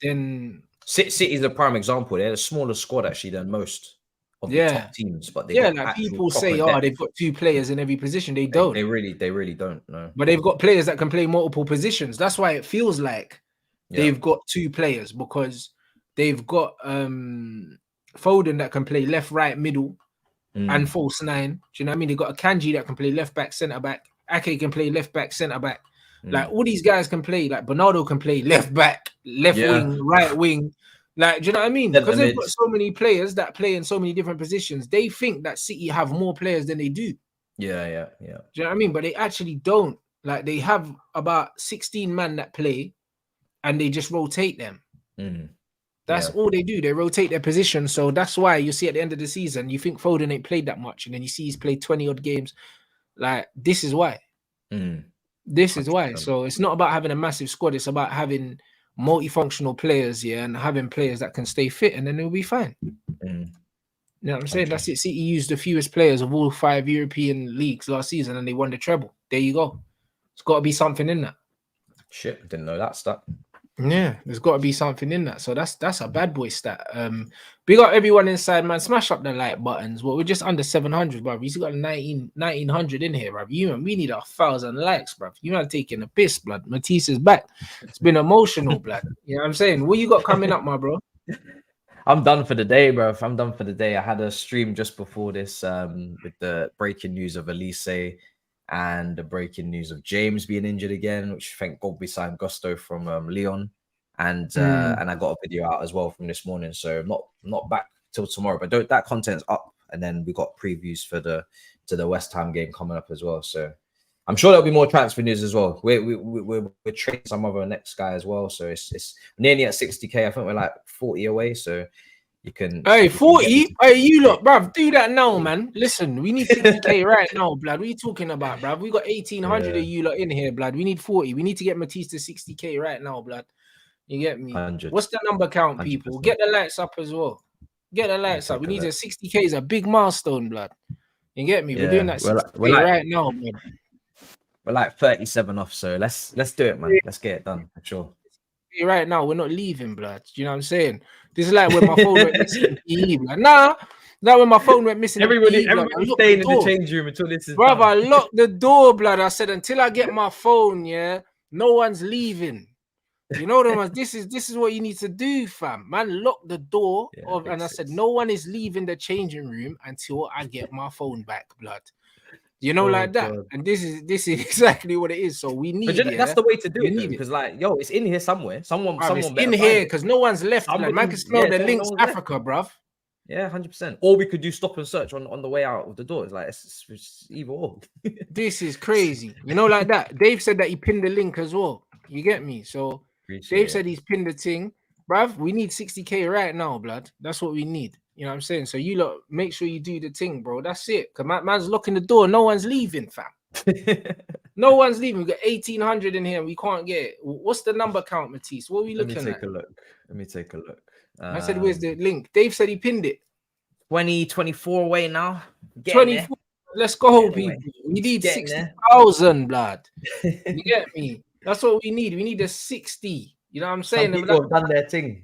S1: then
S2: City's a prime example. They're a smaller squad actually than most of the top teams, but they got
S1: like people say, they've got 2 players in every position. They don't.
S2: They really don't. No,
S1: but they've got players that can play multiple positions. That's why it feels like they've got 2 players, because they've got Foden that can play left, right, middle, and false 9. Do you know what I mean? They got a Kanji that can play left back, centre back. Ake can play left back, centre back. Like all these guys can play. Like Bernardo can play left back, left wing, right wing. Like, do you know what I mean? Because they've got so many players that play in so many different positions. They think that City have more players than they do.
S2: Yeah.
S1: Do you know what I mean? But they actually don't. Like they have about 16 men that play, and they just rotate them. That's all they do. They rotate their position. So that's why you see at the end of the season, you think Foden ain't played that much, and then you see he's played 20 odd games. Like this is why. This is why. So it's not about having a massive squad. It's about having multifunctional players, and having players that can stay fit, and then it'll be fine. You know what I'm saying? That's it. City used the fewest players of all 5 European leagues last season, and they won the treble. There you go. It's got to be something in that.
S2: Shit, I didn't know that stat.
S1: Yeah, there's got to be something in that. So that's a bad boy stat. We got everyone inside, man. Smash up the like buttons. Well, we're just under 700, bro. We still got 1900 in here, bro. We need 1,000 likes, bro. You are taking a piss, blood. Matisse is back. It's been emotional, blood. You know what I'm saying? What you got coming up, my bro?
S2: I'm done for the day, bro. I'm done for the day. I had a stream just before this with the breaking news of Olise and the breaking news of James being injured again, which thank God we signed Gusto from Lyon, and I got a video out as well from this morning. So not back till tomorrow, but that content's up, and then we got previews for the West Ham game coming up as well. So I'm sure there'll be more transfer news as well. We're trading some other next guy as well, so it's nearly at 60k. I think we're like 40 away, so. You can
S1: 40. Hey, you lot, bruv, do that now, man. Listen, we need 60k right now, blood. What are you talking about, bruv? We got 1800 of you lot in here, blood. We need 40. We need to get Matisse to 60k right now, blood. You get me?
S2: 100.
S1: What's the number count, people? 100%. Get the lights up as well. Get the lights up. We need a 60k is a big milestone, blood. You get me? We're doing that 60k right now, blood.
S2: We're like 37 off, so let's do it, man. Let's get it done for sure.
S1: Right now, we're not leaving, blood. You know what I'm saying? This is like when my phone went missing. Nah, when my phone went missing.
S2: Everybody staying in the change room until this is done.
S1: I locked the door, blood. I said until I get my phone, no one's leaving. You know the ones. This is what you need to do, fam. Man, lock the door and I said no one is leaving the changing room until I get my phone back, blood. You know, like that. God. And this is exactly what it is. So we need
S2: that's the way to do it, because like, it's in here somewhere. Someone
S1: in here because no one's left. Like, man can smell the links Africa, bruv.
S2: Yeah, 100%. Or we could do stop and search on the way out of the door. It's like it's either or.
S1: This is crazy. You know, like that. Dave said that he pinned the link as well. You get me? So Dave said he's pinned the thing. Bruv, we need 60k right now, blood. That's what we need. You know what I'm saying? So you lot make sure you do the thing, bro. That's it. Because man's locking the door. No one's leaving, fam. No one's leaving. We got 1800 in here. We can't get it. What's the number count, Matisse? What are we looking at?
S2: Let me take a look.
S1: I said, where's the link? Dave said he pinned it.
S2: 24 away now.
S1: 24. Let's go, people. We need 60,000, blood. You get me? That's what we need. We need a 60. You know what I'm saying?
S2: Some people have done their thing.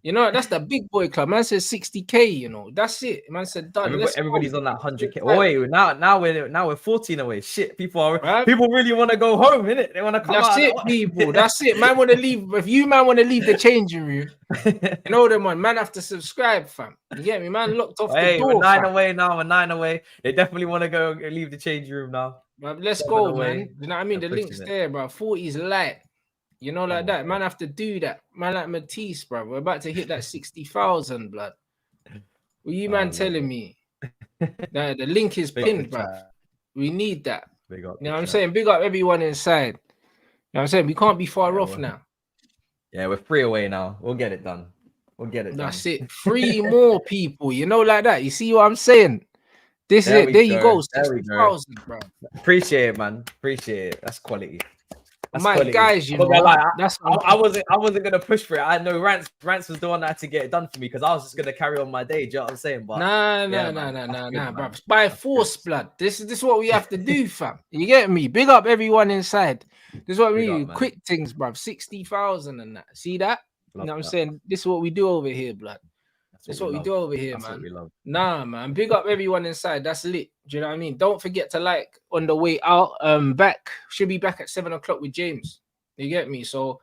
S1: You know, that's the big boy club. Man said 60K, you know. That's it. Man said done.
S2: Everybody's on that 100K. Oh, wait, now we're 14 away. Shit, people
S1: Right?
S2: really want to go home, innit? They want to come
S1: That's
S2: out.
S1: it, people. That's it. Man want to leave. If you man want to leave the changing room, you know them one. Man have to subscribe, fam. You get me? Man locked off the door.
S2: We're 9
S1: fam.
S2: away now. We're 9 away. They definitely want to go and leave the changing room now.
S1: But let's go, man. You know what I mean? The link's there, bro. 40's light. You know, like that. Man have to do that. Man like Matisse, bro. We're about to hit that 60,000, blood. What you man telling me? The link is pinned, bro. We need that. You know what I'm saying? Big up everyone inside. You know what I'm saying? We can't be far off now.
S2: Yeah, we're 3 away now. We'll get it done.
S1: That's it. 3 more people. You know, like that. You see what I'm saying? This is it. There you go. 60,000, bro.
S2: Appreciate it, man. Appreciate it. That's quality. That's
S1: my
S2: quality.
S1: Guys, you know,
S2: I wasn't gonna push for it. I know Rants was the one that had to get it done for me because I was just gonna carry on my day. Do you know what I'm saying? But
S1: nah, bro. By force, blood. This is what we have to do, fam. You get me? Big up everyone inside. This is what we do. Quick things, bro. 60,000 and that. See that? You know what I'm saying? This is what we do over here, blood. That's what we do over here, man. Nah, man. Big up everyone inside. That's lit. Do you know what I mean? Don't forget to like on the way out. Should be back at 7 o'clock with James. You get me? So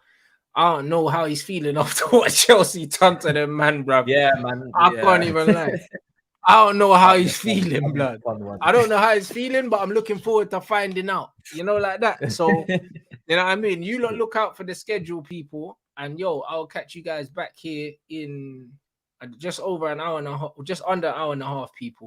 S1: I don't know how he's feeling after what Chelsea done to them, man, bro.
S2: Yeah, man.
S1: I can't even lie. I don't know how he's feeling, blood. I don't know how he's feeling, but I'm looking forward to finding out. You know, like that. So you know what I mean? You look out for the schedule, people. And yo, I'll catch you guys back here in just over an hour and a half, just under an hour and a half, people.